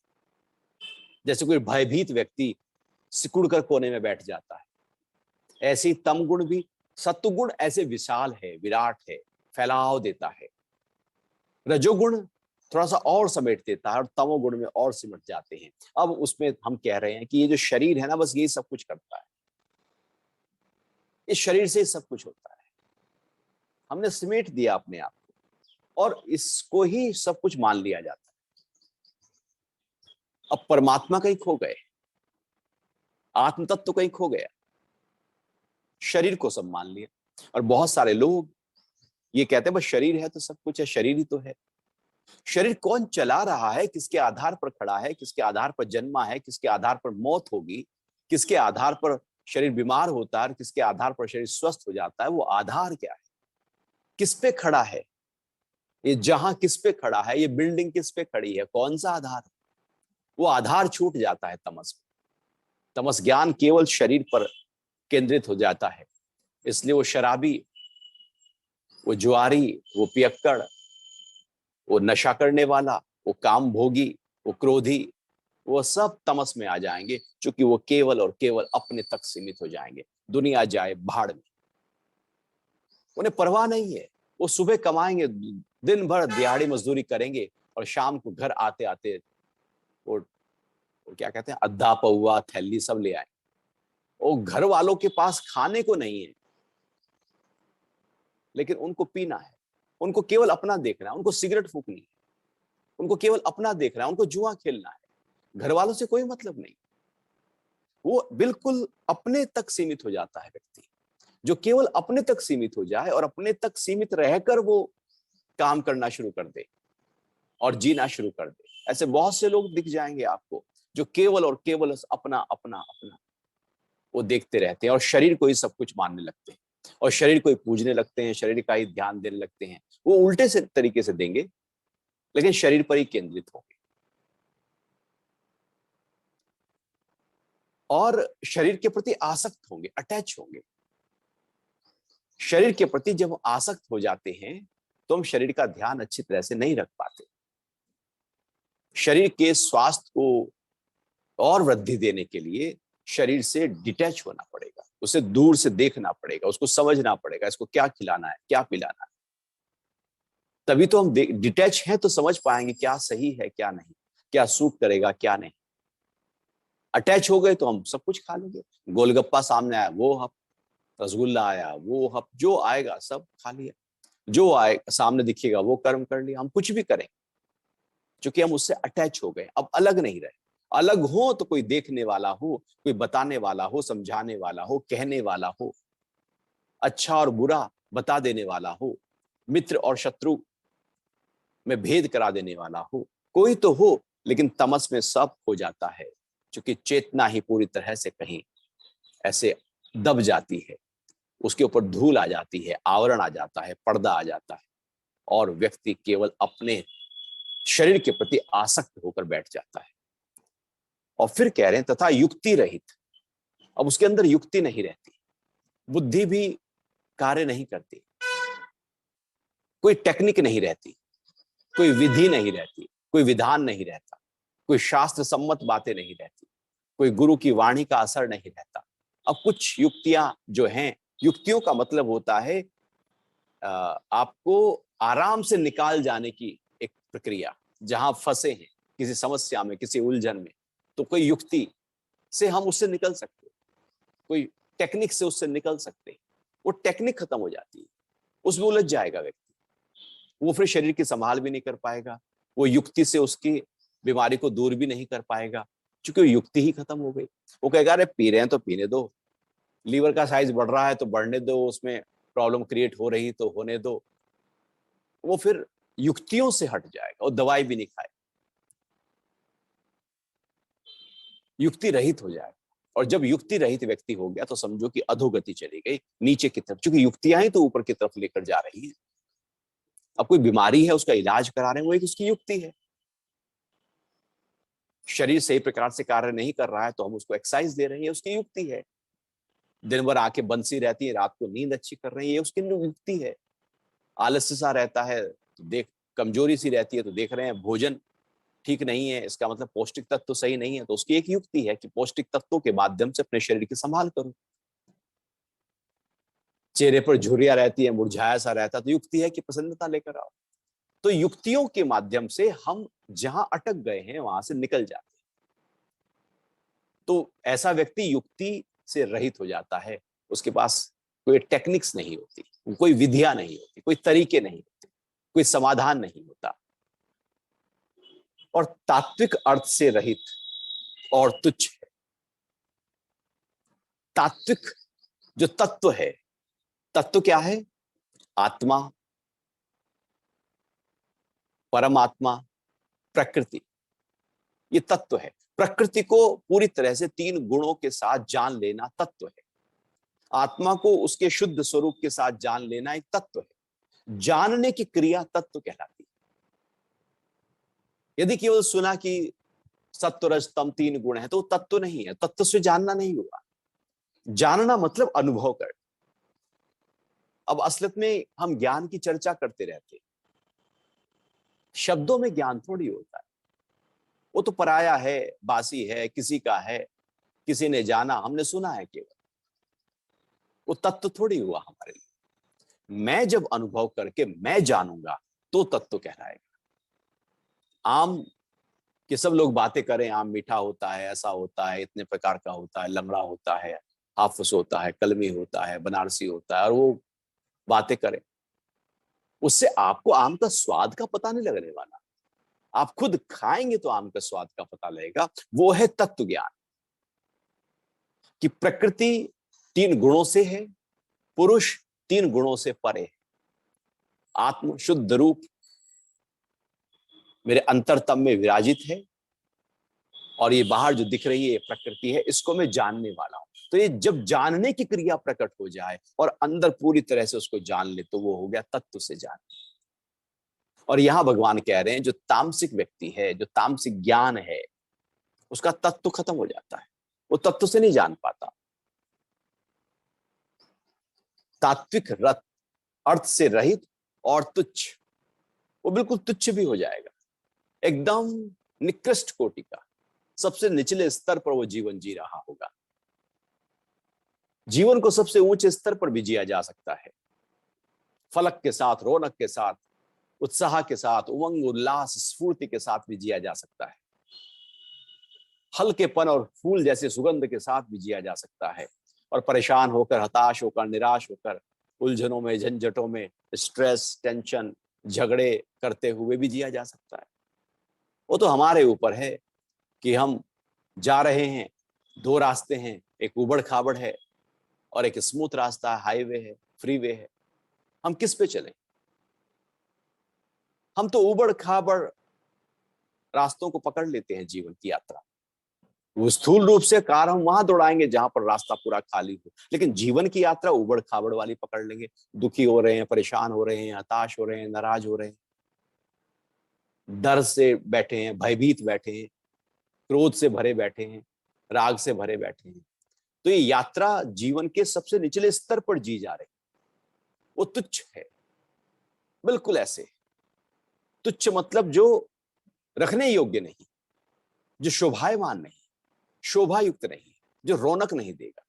जैसे कोई भयभीत व्यक्ति सिकुड़ कर कोने में बैठ जाता है, ऐसे ही तम गुण भी, सत्वगुण ऐसे विशाल है, विराट है, फैलाव देता है। रजोगुण थोड़ा सा और समेट देता है और तमोगुण में और सिमट जाते हैं। अब उसमें हम कह रहे हैं कि ये जो शरीर है ना, बस यही सब कुछ करता है, इस शरीर से ही सब कुछ होता है। हमने समेट दिया अपने आप को और इसको ही सब कुछ मान लिया जाता है। अब परमात्मा कहीं खो गए, आत्म तत्व तो कहीं खो गया, शरीर को सब मान लिया। और बहुत सारे लोग ये कहते हैं बस शरीर है तो सब कुछ है, शरीर ही तो है। शरीर कौन चला रहा है, किसके आधार पर खड़ा है, किसके आधार पर जन्मा है, किसके आधार पर मौत होगी, किसके आधार पर शरीर बीमार होता है, किसके आधार पर शरीर स्वस्थ हो जाता है, वो आधार क्या है, किस पे खड़ा है, ये जहां किस पे खड़ा है, ये बिल्डिंग किस पे खड़ी है, कौन सा आधार? वो आधार छूट जाता है तमस में। तमस ज्ञान केवल शरीर पर केंद्रित हो जाता है। इसलिए वो शराबी, वो जुआरी, वो पियक्कड़, वो नशा करने वाला, वो काम भोगी, वो क्रोधी, वो सब तमस में आ जाएंगे, क्योंकि वो केवल और केवल अपने तक सीमित हो जाएंगे। दुनिया जाए भाड़ में, उन्हें परवाह नहीं है। वो सुबह कमाएंगे, दिन भर दिहाड़ी मजदूरी करेंगे और शाम को घर आते आते वो क्या कहते हैं, अद्धा पौवा थैली सब ले आए। वो घर वालों के पास खाने को नहीं है, लेकिन उनको पीना है, उनको केवल अपना देखना है, उनको सिगरेट फूकनी है, उनको केवल अपना देखना है, उनको जुआ खेलना है, घर वालों से कोई मतलब नहीं। वो बिल्कुल अपने तक सीमित हो जाता है व्यक्ति। जो केवल अपने तक सीमित हो जाए और अपने तक सीमित रहकर वो काम करना शुरू कर दे और जीना शुरू कर दे, ऐसे बहुत से लोग दिख जाएंगे आपको, जो केवल और केवल अपना अपना अपना वो देखते रहते हैं और शरीर को ही सब कुछ मानने लगते हैं और शरीर को ही पूजने लगते हैं, शरीर का ही ध्यान देने लगते हैं। वो उल्टे से तरीके से देंगे। लेकिन शरीर पर ही केंद्रित होंगे। और शरीर के प्रति आसक्त होंगे, अटैच होंगे। शरीर के प्रति जब आसक्त हो जाते हैं तो हम शरीर का ध्यान अच्छी तरह से नहीं रख पाते। शरीर के स्वास्थ्य को और वृद्धि देने के लिए शरीर से डिटैच होना पड़ेगा, उसे दूर से देखना पड़ेगा, उसको समझना पड़ेगा, इसको क्या खिलाना है, क्या पिलाना है। तभी तो हम डिटैच हैं तो समझ पाएंगे क्या सही है क्या नहीं, क्या सूट करेगा क्या नहीं। अटैच हो गए तो हम सब कुछ खा लेंगे। गोलगप्पा सामने आया वो हप, रसगुल्ला आया वो हप, जो आएगा सब खा लिया, जो आए सामने दिखेगा वो कर्म कर लिया, हम कुछ भी करें क्योंकि हम उससे अटैच हो गए, अब अलग नहीं रहे। अलग हो तो कोई देखने वाला हो, कोई बताने वाला हो, समझाने वाला हो, कहने वाला हो, अच्छा और बुरा बता देने वाला हो, मित्र और शत्रु में भेद करा देने वाला हो, कोई तो हो। लेकिन तमस में सब हो जाता है क्योंकि चेतना ही पूरी तरह से कहीं ऐसे दब जाती है, उसके ऊपर धूल आ जाती है, आवरण आ जाता है, पर्दा आ जाता है और व्यक्ति केवल अपने शरीर के प्रति आसक्त होकर बैठ जाता है। और फिर कह रहे हैं तथा युक्ति रहित। अब उसके अंदर युक्ति नहीं रहती, बुद्धि भी कार्य नहीं करती, कोई टेक्निक नहीं रहती, कोई विधि नहीं रहती, कोई विधान नहीं रहता, कोई शास्त्र सम्मत बातें नहीं रहती, कोई गुरु की वाणी का असर नहीं रहता। अब कुछ युक्तियां जो हैं, युक्तियों का मतलब होता है आपको आराम से निकाल जाने की एक प्रक्रिया। जहां फंसे हैं किसी समस्या में, किसी उलझन में, तो कोई युक्ति से हम उससे निकल सकते, कोई टेक्निक से उससे निकल सकते। वो टेक्निक खत्म हो जाती है, उसमें उलझ जाएगा व्यक्ति, वो फिर शरीर की संभाल भी नहीं कर पाएगा, वो युक्ति से उसकी बीमारी को दूर भी नहीं कर पाएगा क्योंकि वो युक्ति ही खत्म हो गई। वो कहेगा अरे पी रहे हैं तो पीने दो, लीवर का साइज बढ़ रहा है तो बढ़ने दो, उसमें प्रॉब्लम क्रिएट हो रही तो होने दो। वो फिर युक्तियों से हट जाएगा और दवाई भी नहीं खाएगा, युक्ति रहित हो जाएगा। और जब युक्ति रहित व्यक्ति हो गया तो समझो कि अधोगति चली गई नीचे की तरफ, क्योंकि युक्तियां ही तो ऊपर की तरफ लेकर जा रही है। अब कोई बीमारी है उसका इलाज करा रहे हैं, वो एक उसकी युक्ति है। शरीर सही प्रकार से कार्य नहीं कर रहा है तो हम उसको एक्सरसाइज दे रहे हैं, उसकी युक्ति है। दिन भर आंखें बंद सी रहती है, रात को नींद अच्छी कर रही है, उसकी युक्ति है। आलस्य सा रहता है तो देख, कमजोरी सी रहती है तो देख रहे हैं भोजन ठीक नहीं है, इसका मतलब पौष्टिक तत्व तो सही नहीं है, तो उसकी एक युक्ति है कि पौष्टिक तत्वों के माध्यम से अपने शरीर की संभाल करो। चेहरे पर झुर्रियां रहती है, मुरझाया सा रहता है, तो युक्ति है कि प्रसन्नता लेकर आओ। तो युक्तियों के माध्यम से हम जहां अटक गए हैं वहां से निकल जाते हैं। तो ऐसा व्यक्ति युक्ति से रहित हो जाता है, उसके पास कोई टेक्निक्स नहीं होती, कोई विधियां नहीं होती, कोई तरीके नहीं होते, कोई समाधान नहीं होता। और तात्विक अर्थ से रहित और तुच्छ है। तात्विक जो तत्व है, तत्व क्या है? आत्मा, परमात्मा, प्रकृति, ये तत्व है। प्रकृति को पूरी तरह से तीन गुणों के साथ जान लेना तत्व है। आत्मा को उसके शुद्ध स्वरूप के साथ जान लेना एक तत्व है। जानने की क्रिया तत्व कहलाती है। यदि केवल सुना कि सत्व रज तम तीन गुण है तो तत्व नहीं है, तत्व से जानना नहीं हुआ। जानना मतलब अनुभव कर। अब असलियत में हम ज्ञान की चर्चा करते रहते, शब्दों में ज्ञान थोड़ी होता है। वो तो पराया है, बासी है, किसी का है, किसी ने जाना, हमने सुना है केवल, वो तत्व थोड़ी हुआ हमारे लिए। मैं जब अनुभव करके मैं जानूंगा तो तत्व कहलाएगा। आम कि सब लोग बातें करें, आम मीठा होता है, ऐसा होता है, इतने प्रकार का होता है, लंगड़ा होता है, हाफुस होता है, कलमी होता है, बनारसी होता है, और वो बातें करें, उससे आपको आम का स्वाद का पता नहीं लगने वाला। आप खुद खाएंगे तो आम का स्वाद का पता लगेगा। वो है तत्व ज्ञान कि प्रकृति तीन गुणों से है, पुरुष तीन गुणों से परे है। आत्म शुद्ध रूप मेरे अंतरतम में विराजित है और ये बाहर जो दिख रही है ये प्रकृति है, इसको मैं जानने वाला हूं। तो ये जब जानने की क्रिया प्रकट हो जाए और अंदर पूरी तरह से उसको जान ले तो वो हो गया तत्व से जान। और यहां भगवान कह रहे हैं जो तामसिक व्यक्ति है, जो तामसिक ज्ञान है, उसका तत्व खत्म हो जाता है, वो तत्व से नहीं जान पाता। तात्विक रथ, अर्थ से रहित और तुच्छ, वो बिल्कुल तुच्छ भी हो जाएगा, एकदम निकृष्ट कोटि का, सबसे निचले स्तर पर वो जीवन जी रहा होगा। जीवन को सबसे ऊंचे स्तर पर भी जिया जा सकता है, फलक के साथ, रौनक के साथ, उत्साह के साथ, उमंग उल्लास स्फूर्ति के साथ भी जिया जा सकता है, हल्केपन और फूल जैसे सुगंध के साथ भी जिया जा सकता है। और परेशान होकर, हताश होकर, निराश होकर, उलझनों में, झंझटों में, स्ट्रेस, टेंशन, झगड़े करते हुए भी जिया जा सकता है। वो तो हमारे ऊपर है कि हम जा रहे हैं, दो रास्ते हैं, एक उबड़ खाबड़ है और एक स्मूथ रास्ता, हाईवे है, फ्रीवे है, हम किस पे चलें? हम तो उबड़ खाबड़ रास्तों को पकड़ लेते हैं जीवन की यात्रा। वो स्थूल रूप से कार हम वहां दौड़ाएंगे जहां पर रास्ता पूरा खाली हो, लेकिन जीवन की यात्रा उबड़ खाबड़ वाली पकड़ लेंगे। दुखी हो रहे हैं, परेशान हो रहे हैं, हताश हो रहे हैं, नाराज हो रहे हैं, डर से बैठे हैं, भयभीत बैठे हैं, क्रोध से भरे बैठे हैं, राग से भरे बैठे हैं, तो ये यात्रा जीवन के सबसे निचले स्तर पर जी जा रही, वो तुच्छ है, बिल्कुल ऐसे। तुच्छ मतलब जो रखने योग्य नहीं, जो शोभायमान नहीं, शोभा युक्त नहीं, जो रौनक नहीं देगा।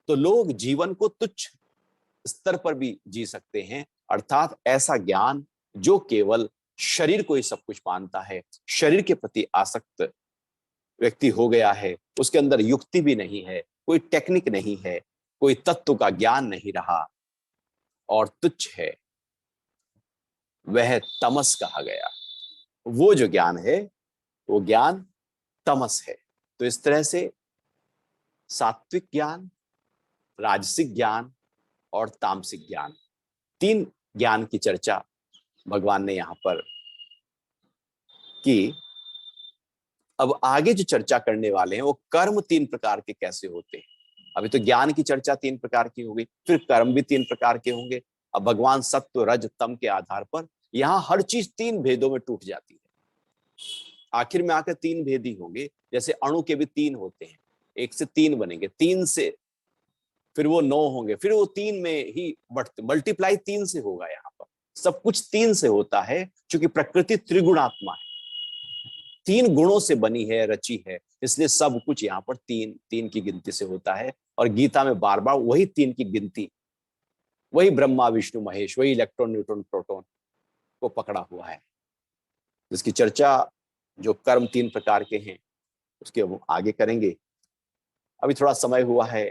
तो लोग जीवन को तुच्छ स्तर पर भी जी सकते हैं, अर्थात ऐसा ज्ञान जो केवल शरीर को ही सब कुछ मानता है, शरीर के प्रति आसक्त व्यक्ति हो गया है, उसके अंदर युक्ति भी नहीं है, कोई टेक्निक नहीं है, कोई तत्व का ज्ञान नहीं रहा और तुच्छ है, वह तमस कहा गया। वो जो ज्ञान है वो ज्ञान तमस है। तो इस तरह से सात्विक ज्ञान, राजसिक ज्ञान और तामसिक ज्ञान, तीन ज्ञान की चर्चा भगवान ने यहां पर की। अब आगे जो चर्चा करने वाले हैं वो कर्म तीन प्रकार के कैसे होते हैं। अभी तो ज्ञान की चर्चा तीन प्रकार की हो गई, फिर कर्म भी तीन प्रकार के होंगे। अब भगवान सत्व रज तम के आधार पर यहां हर चीज तीन भेदों में टूट जाती है, आखिर में आकर तीन भेद ही होंगे। जैसे अणु के भी तीन होते हैं, एक से तीन बनेंगे, तीन से फिर वो नौ होंगे, फिर वो तीन में ही बढ़ते, मल्टीप्लाई तीन से होगा। यहाँ पर सब कुछ तीन से होता है, क्योंकि प्रकृति त्रिगुणात्मा है, तीन गुणों से बनी है, रची है, इसलिए सब कुछ यहाँ पर तीन तीन की गिनती से होता है। और गीता में बार बार वही तीन की गिनती, वही ब्रह्मा विष्णु महेश, वही इलेक्ट्रॉन न्यूट्रॉन प्रोटॉन को पकड़ा हुआ है, जिसकी चर्चा जो कर्म तीन प्रकार के हैं उसके हम आगे करेंगे। अभी थोड़ा समय हुआ है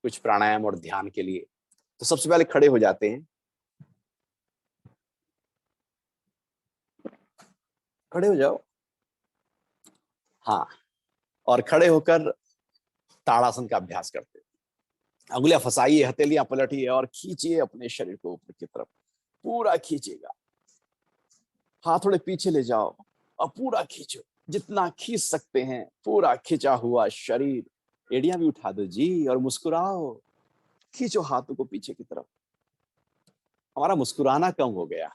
कुछ प्राणायाम और ध्यान के लिए, तो सबसे पहले खड़े हो जाते हैं, खड़े हो जाओ। हाँ, और खड़े होकर ताड़ासन का अभ्यास करते हैं। अंगुलियां फंसाइए, हथेलियां पलटिए और खींचिए अपने शरीर को ऊपर की तरफ, पूरा खींचिएगा। हाथ थोड़े पीछे ले जाओ और पूरा खींचो, जितना खींच सकते हैं, पूरा खींचा हुआ शरीर। एड़ियां भी उठा दो जी और मुस्कुराओ, खींचो हाथों को पीछे की तरफ। हमारा मुस्कुराना कम हो गया,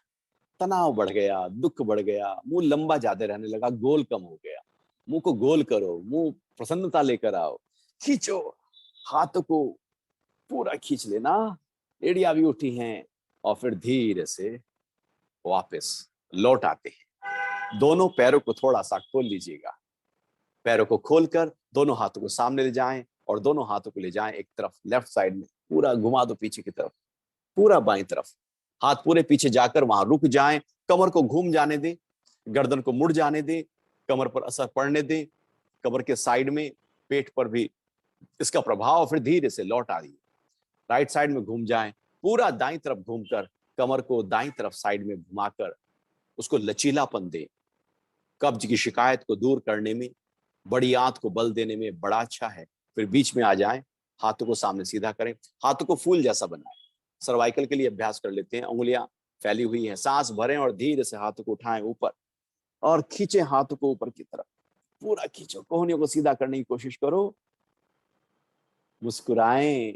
तनाव बढ़ गया, दुख बढ़ गया, मुंह लंबा ज्यादा रहने लगा, गोल कम हो गया। मुंह को गोल करो, मुंह प्रसन्नता लेकर आओ, खींचो हाथों को, पूरा खींच लेना। एड़ियां भी उठी हैं और फिर धीरे से वापस लौट आते हैं। दोनों पैरों को थोड़ा सा खोल लीजिएगा, पैरों को खोलकर दोनों हाथों को सामने ले जाएं और दोनों हाथों को ले जाएं एक तरफ, लेफ्ट साइड में पूरा घुमा दो पीछे की तरफ, पूरा बाईं तरफ। हाथ पूरे पीछे जाकर वहां रुक जाएं, कमर को घूम जाने दें, गर्दन को मुड़ जाने दें, कमर पर असर पड़ने दें, कमर के साइड में, पेट पर भी इसका प्रभाव। फिर धीरे से लौट आइए, राइट साइड में घूम जाएं, पूरा दाईं तरफ घूमकर कमर को दाईं तरफ साइड में घुमाकर उसको लचीलापन दें। कब्ज की शिकायत को दूर करने में, बड़ी आंत को बल देने में बड़ा अच्छा है। फिर बीच में आ जाएं, हाथों को सामने सीधा करें, हाथों को फूल जैसा बनाएं। सर्वाइकल के लिए अभ्यास कर लेते हैं, उंगलियां फैली हुई हैं, सांस भरें और धीरे से हाथों को उठाएं ऊपर और खींचे हाथों को ऊपर की तरफ, पूरा खींचो, कोहनियों को सीधा करने की कोशिश करो, मुस्कुराएं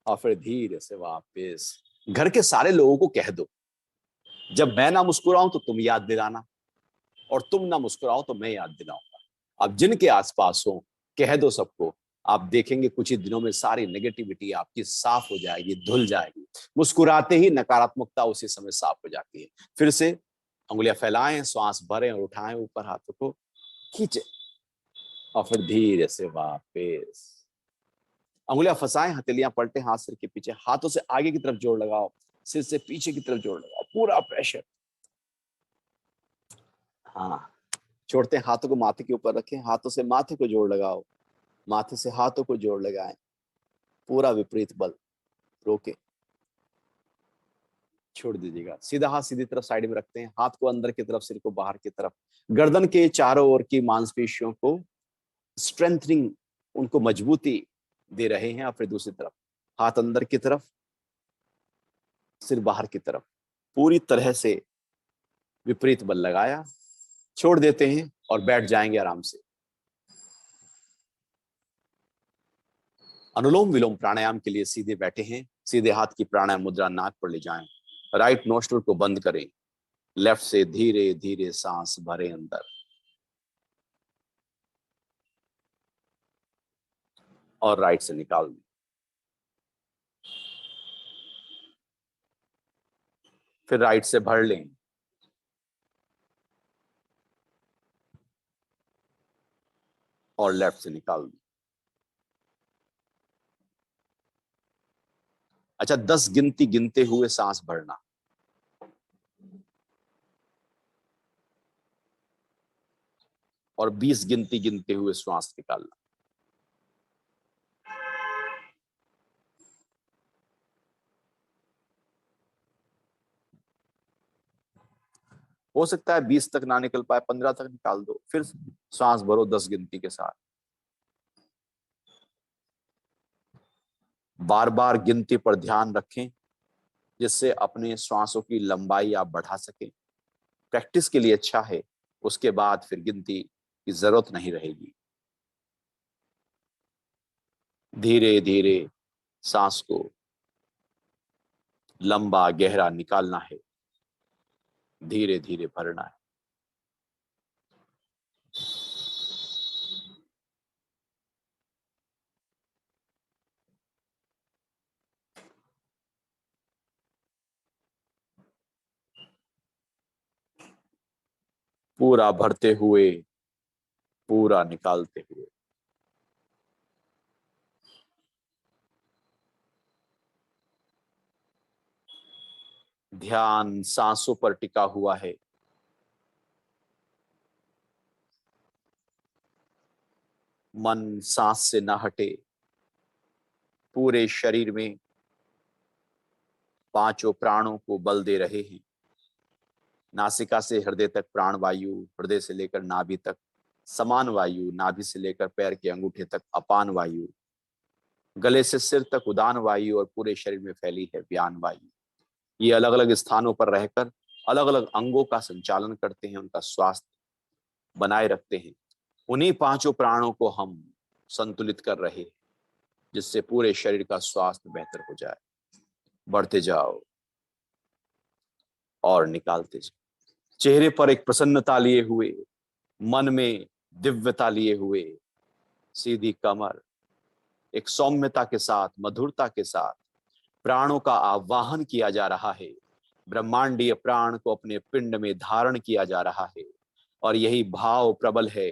और फिर धीरे से वापस। घर के सारे लोगों को कह दो जब मैं ना मुस्कुराऊं तो तुम याद दिलाना, और तुम ना मुस्कुराओ तो मैं याद दिलाऊंगा। अब जिनके आसपास हो कह दो सबको, आप देखेंगे कुछ ही दिनों में सारी नेगेटिविटी आपकी साफ हो जाएगी, धुल जाएगी। मुस्कुराते ही नकारात्मकता उसी समय साफ हो जाती है। फिर से उंगलियां फैलाएं, श्वास भरें और उठाएं ऊपर, हाथों को खींचे और फिर धीरे से वापस उंगलियां फंसाएं, हथेलियां पलटे हाथ सिर के पीछे, हाथों से आगे की तरफ जोड़ लगाओ, सिर से पीछे की तरफ जोड़ लगाओ, पूरा प्रेशर। हाँ, छोड़ते हैं, हाथों को माथे के ऊपर रखें, हाथों से माथे को जोड़ लगाओ, माथे से हाथों को जोड़ लगाएं, पूरा विपरीत बल, रोके, छोड़ दीजिएगा। सीधा हाथ सीधी तरफ साइड में रखते हैं, हाथ को अंदर की तरफ, सिर को बाहर की तरफ, गर्दन के चारों ओर की मांसपेशियों को स्ट्रेंथनिंग, उनको मजबूती दे रहे हैं। और फिर दूसरी तरफ हाथ अंदर की तरफ, सिर बाहर की तरफ, पूरी तरह से विपरीत बल लगाया, छोड़ देते हैं और बैठ जाएंगे आराम से। अनुलोम विलोम प्राणायाम के लिए सीधे बैठे हैं, सीधे हाथ की प्राणायाम मुद्रा नाक पर ले जाएं, राइट नोस्ट्रल को बंद करें, लेफ्ट से धीरे धीरे सांस भरें अंदर और राइट से निकाल दें। फिर राइट से भर लें और लेफ्ट से निकाल दें। अच्छा, 10 गिनती गिनते हुए सांस भरना और 20 गिनती गिनते हुए श्वास निकालना। हो सकता है 20 तक ना निकल पाए, 15 तक निकाल दो, फिर सांस भरो 10 गिनती के साथ। बार बार गिनती पर ध्यान रखें, जिससे अपने श्वासों की लंबाई आप बढ़ा सकें। प्रैक्टिस के लिए अच्छा है, उसके बाद फिर गिनती की जरूरत नहीं रहेगी। धीरे धीरे सांस को लंबा गहरा निकालना है, धीरे धीरे भरना है। पूरा भरते हुए, पूरा निकालते हुए। ध्यान सांसों पर टिका हुआ है। मन सांस से ना हटे, पूरे शरीर में पांचों प्राणों को बल दे रहे हैं। नासिका से हृदय तक प्राण वायु, हृदय से लेकर नाभि तक समान वायु, नाभि से लेकर पैर के अंगूठे तक अपान वायु, गले से सिर तक उदान वायु और पूरे शरीर में फैली है व्यान वायु। ये अलग अलग स्थानों पर रहकर अलग अलग अंगों का संचालन करते हैं, उनका स्वास्थ्य बनाए रखते हैं। उन्हीं पांचों प्राणों को हम संतुलित कर रहे हैं, जिससे पूरे शरीर का स्वास्थ्य बेहतर हो जाए। बढ़ते जाओ और निकालते जाओ। चेहरे पर एक प्रसन्नता लिए हुए, मन में दिव्यता लिए हुए, सीधी कमर, एक सौम्यता के साथ, मधुरता के साथ प्राणों का आवाहन किया जा रहा है। ब्रह्मांडीय प्राण को अपने पिंड में धारण किया जा रहा है, और यही भाव प्रबल है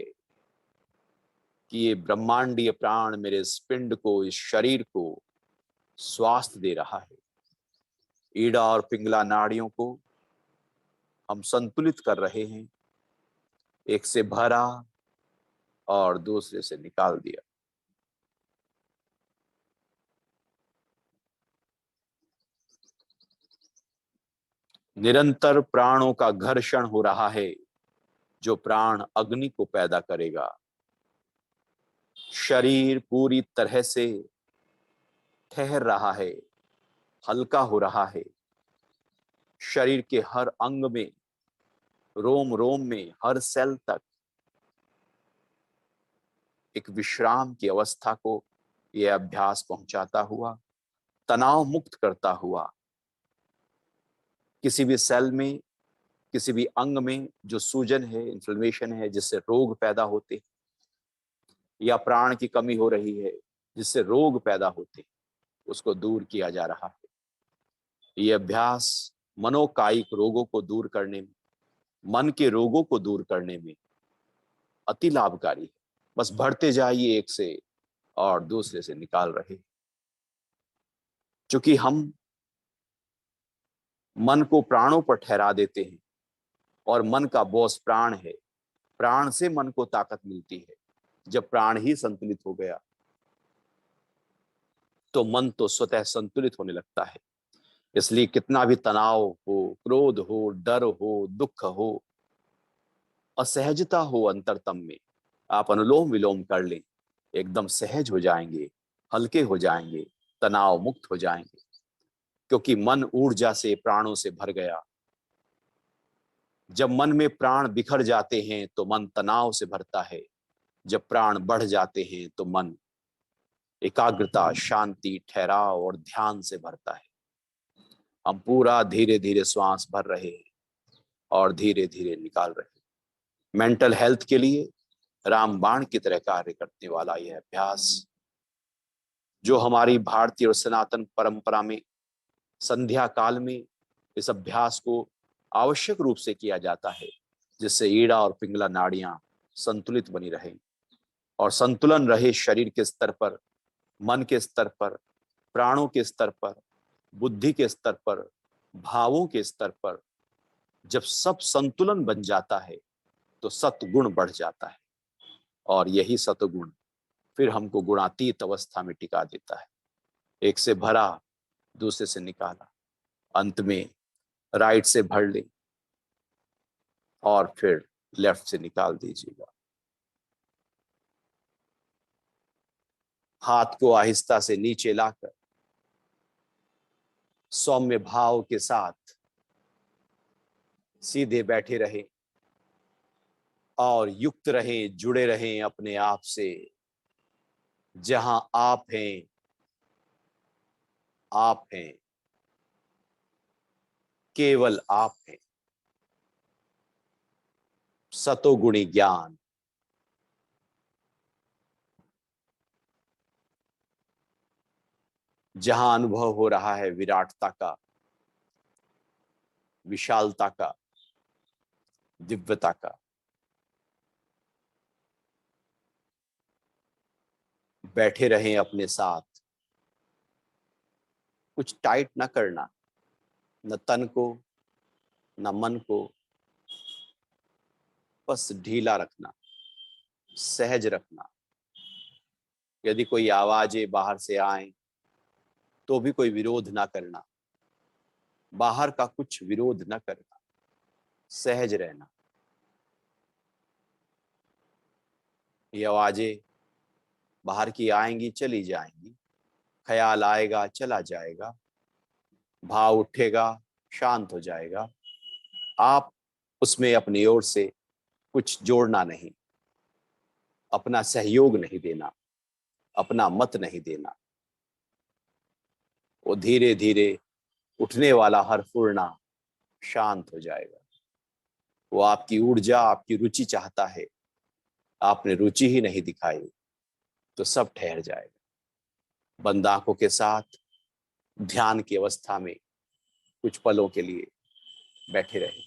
कि ये ब्रह्मांडीय प्राण मेरे इस पिंड को, इस शरीर को स्वास्थ्य दे रहा है। ईड़ा और पिंगला नाड़ियों को हम संतुलित कर रहे हैं। एक से भरा और दूसरे से निकाल दिया। निरंतर प्राणों का घर्षण हो रहा है, जो प्राण अग्नि को पैदा करेगा। शरीर पूरी तरह से ठहर रहा है, हल्का हो रहा है। शरीर के हर अंग में, रोम रोम में, हर सेल तक एक विश्राम की अवस्था को यह अभ्यास पहुंचाता हुआ, तनाव मुक्त करता हुआ किसी भी सेल में, किसी भी अंग में जो सूजन है, इन्फ्लेमेशन है, जिससे रोग पैदा होते, या प्राण की कमी हो रही है जिससे रोग पैदा होते, उसको दूर किया जा रहा है। ये अभ्यास मनोकायिक रोगों को दूर करने में, मन के रोगों को दूर करने में अति लाभकारी है। बस बढ़ते जाइए एक से और दूसरे से निकाल रहे। क्योंकि हम मन को प्राणों पर ठहरा देते हैं और मन का बॉस प्राण है। प्राण से मन को ताकत मिलती है। जब प्राण ही संतुलित हो गया तो मन तो स्वतः संतुलित होने लगता है। इसलिए कितना भी तनाव हो, क्रोध हो, डर हो, दुख हो, असहजता हो अंतरतम में, आप अनुलोम विलोम कर लें, एकदम सहज हो जाएंगे, हल्के हो जाएंगे, तनाव मुक्त हो जाएंगे। क्योंकि मन ऊर्जा से, प्राणों से भर गया। जब मन में प्राण बिखर जाते हैं तो मन तनाव से भरता है। जब प्राण बढ़ जाते हैं तो मन एकाग्रता, शांति, ठहराव और ध्यान से भरता है। हम पूरा धीरे धीरे श्वास भर रहे हैं और धीरे धीरे निकाल रहे हैं। मेंटल हेल्थ के लिए रामबाण की तरह कार्य करने वाला यह अभ्यास, जो हमारी भारतीय और सनातन परंपरा में संध्या काल में इस अभ्यास को आवश्यक रूप से किया जाता है, जिससे ईड़ा और पिंगला नाड़ियां संतुलित बनी रहे और संतुलन रहे शरीर के स्तर पर, मन के स्तर पर, प्राणों के स्तर पर, बुद्धि के स्तर पर, भावों के स्तर पर। जब सब संतुलन बन जाता है तो सत्गुण बढ़ जाता है और यही सत्गुण फिर हमको गुणातीत अवस्था में टिका देता है। एक से भरा, दूसरे से निकाला, अंत में राइट से भर ले और फिर लेफ्ट से निकाल दीजिएगा। हाथ को आहिस्ता से नीचे लाकर सौम्य भाव के साथ सीधे बैठे रहे और युक्त रहें, जुड़े रहें अपने आप से। जहां आप हैं, आप हैं, केवल आप हैं। सतोगुणी ज्ञान, जहां अनुभव हो रहा है विराटता का, विशालता का, दिव्यता का। बैठे रहें अपने साथ। कुछ टाइट ना करना, न तन को न मन को, बस ढीला रखना, सहज रखना। यदि कोई आवाजें बाहर से आए तो भी कोई विरोध ना करना, बाहर का कुछ विरोध ना करना, सहज रहना। ये आवाजें बाहर की आएंगी, चली जाएंगी, ख्याल आएगा, चला जाएगा, भाव उठेगा, शांत हो जाएगा। आप उसमें अपनी ओर से कुछ जोड़ना नहीं, अपना सहयोग नहीं देना, अपना मत नहीं देना। वो धीरे धीरे उठने वाला हर फुरना शांत हो जाएगा। वो आपकी ऊर्जा, आपकी रुचि चाहता है, आपने रुचि ही नहीं दिखाई तो सब ठहर जाएगा। बंद आंखों के साथ ध्यान की अवस्था में कुछ पलों के लिए बैठे रहे।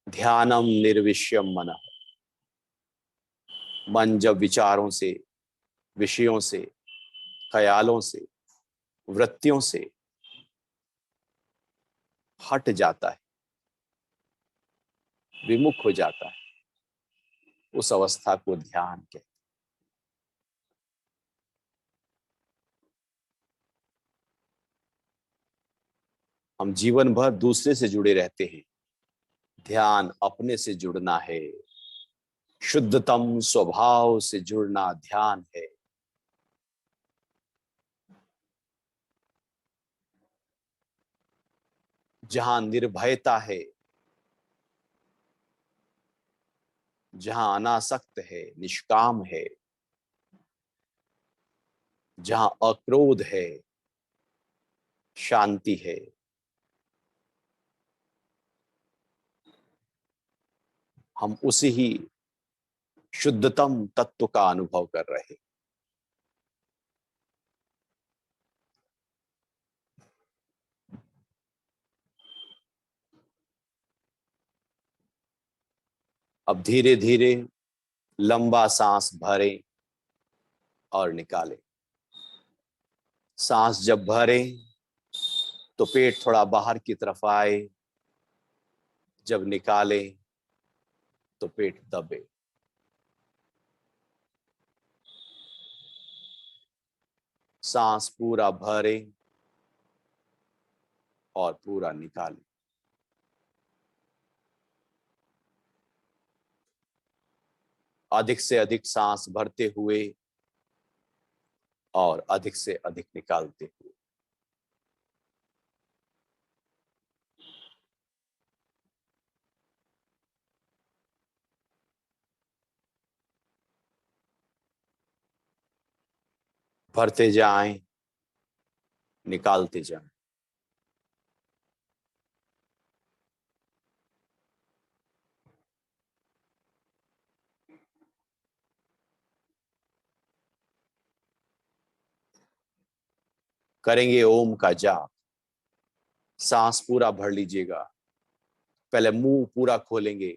ध्यानम निर्विष्यम मनः। मन जब विचारों से, विषयों से, ख्यालों से, वृत्तियों से हट जाता है, विमुख हो जाता है, उस अवस्था को ध्यान कहते हैं। हम जीवन भर दूसरे से जुड़े रहते हैं, ध्यान अपने से जुड़ना है। शुद्धतम स्वभाव से जुड़ना ध्यान है। जहां निर्भयता है, जहां अनासक्त है, निष्काम है, जहां अक्रोध है, शांति है। हम उसी ही शुद्धतम तत्व का अनुभव कर रहे। अब धीरे धीरे लंबा सांस भरें और निकालें। सांस जब भरें तो पेट थोड़ा बाहर की तरफ आए, जब निकालें तो पेट दबे। सांस पूरा भरें और पूरा निकालें। अधिक से अधिक सांस भरते हुए और अधिक से अधिक निकालते हुए। भरते जाएं, निकालते जाएं। करेंगे ओम का जाप। सांस पूरा भर लीजिएगा। पहले मुंह पूरा खोलेंगे,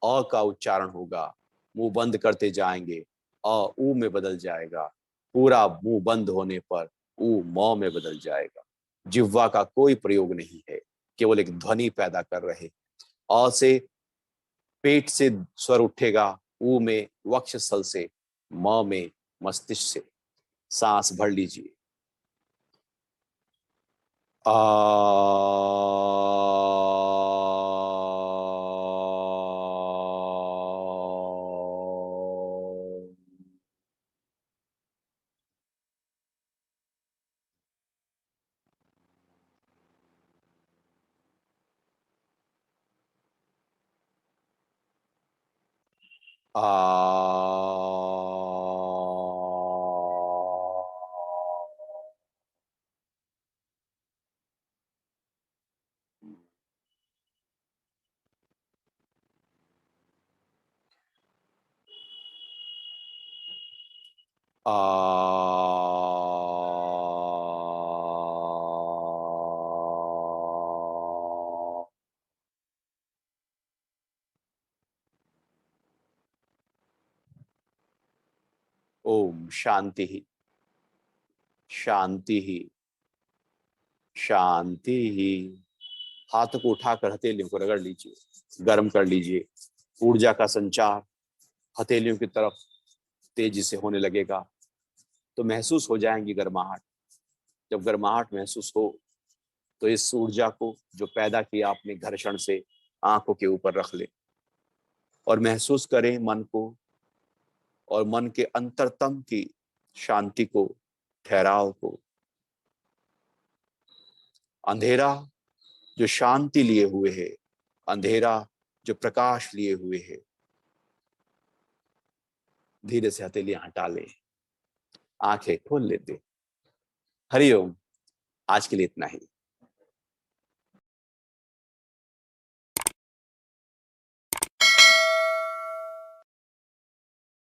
अ का उच्चारण होगा, मुंह बंद करते जाएंगे, अ ऊ में बदल जाएगा। पूरा मुंह बंद होने पर ऊ मौ में बदल जाएगा। जिह्वा का कोई प्रयोग नहीं है, केवल एक ध्वनि पैदा कर रहे। अ से पेट से स्वर उठेगा, ऊ में वक्षस्थल से, म में मस्तिष्क से। सांस भर लीजिए। आ ओम शांति ही, शांति ही, शांति ही। हाथ को उठाकर हथेलियों को रगड़ लीजिए, गर्म कर लीजिए। ऊर्जा का संचार हथेलियों की तरफ तेजी से होने लगेगा तो महसूस हो जाएंगी गर्माहट। जब गर्माहट महसूस हो तो इस ऊर्जा को जो पैदा किया आपने घर्षण से, आंखों के ऊपर रख ले और महसूस करें मन को, और मन के अंतरतम की शांति को, ठहराव को। अंधेरा जो शांति लिए हुए है, अंधेरा जो प्रकाश लिए हुए है, धीरे से हथेलियां हटा ले, आंखें खोल लेते। हरिओम। आज के लिए इतना ही।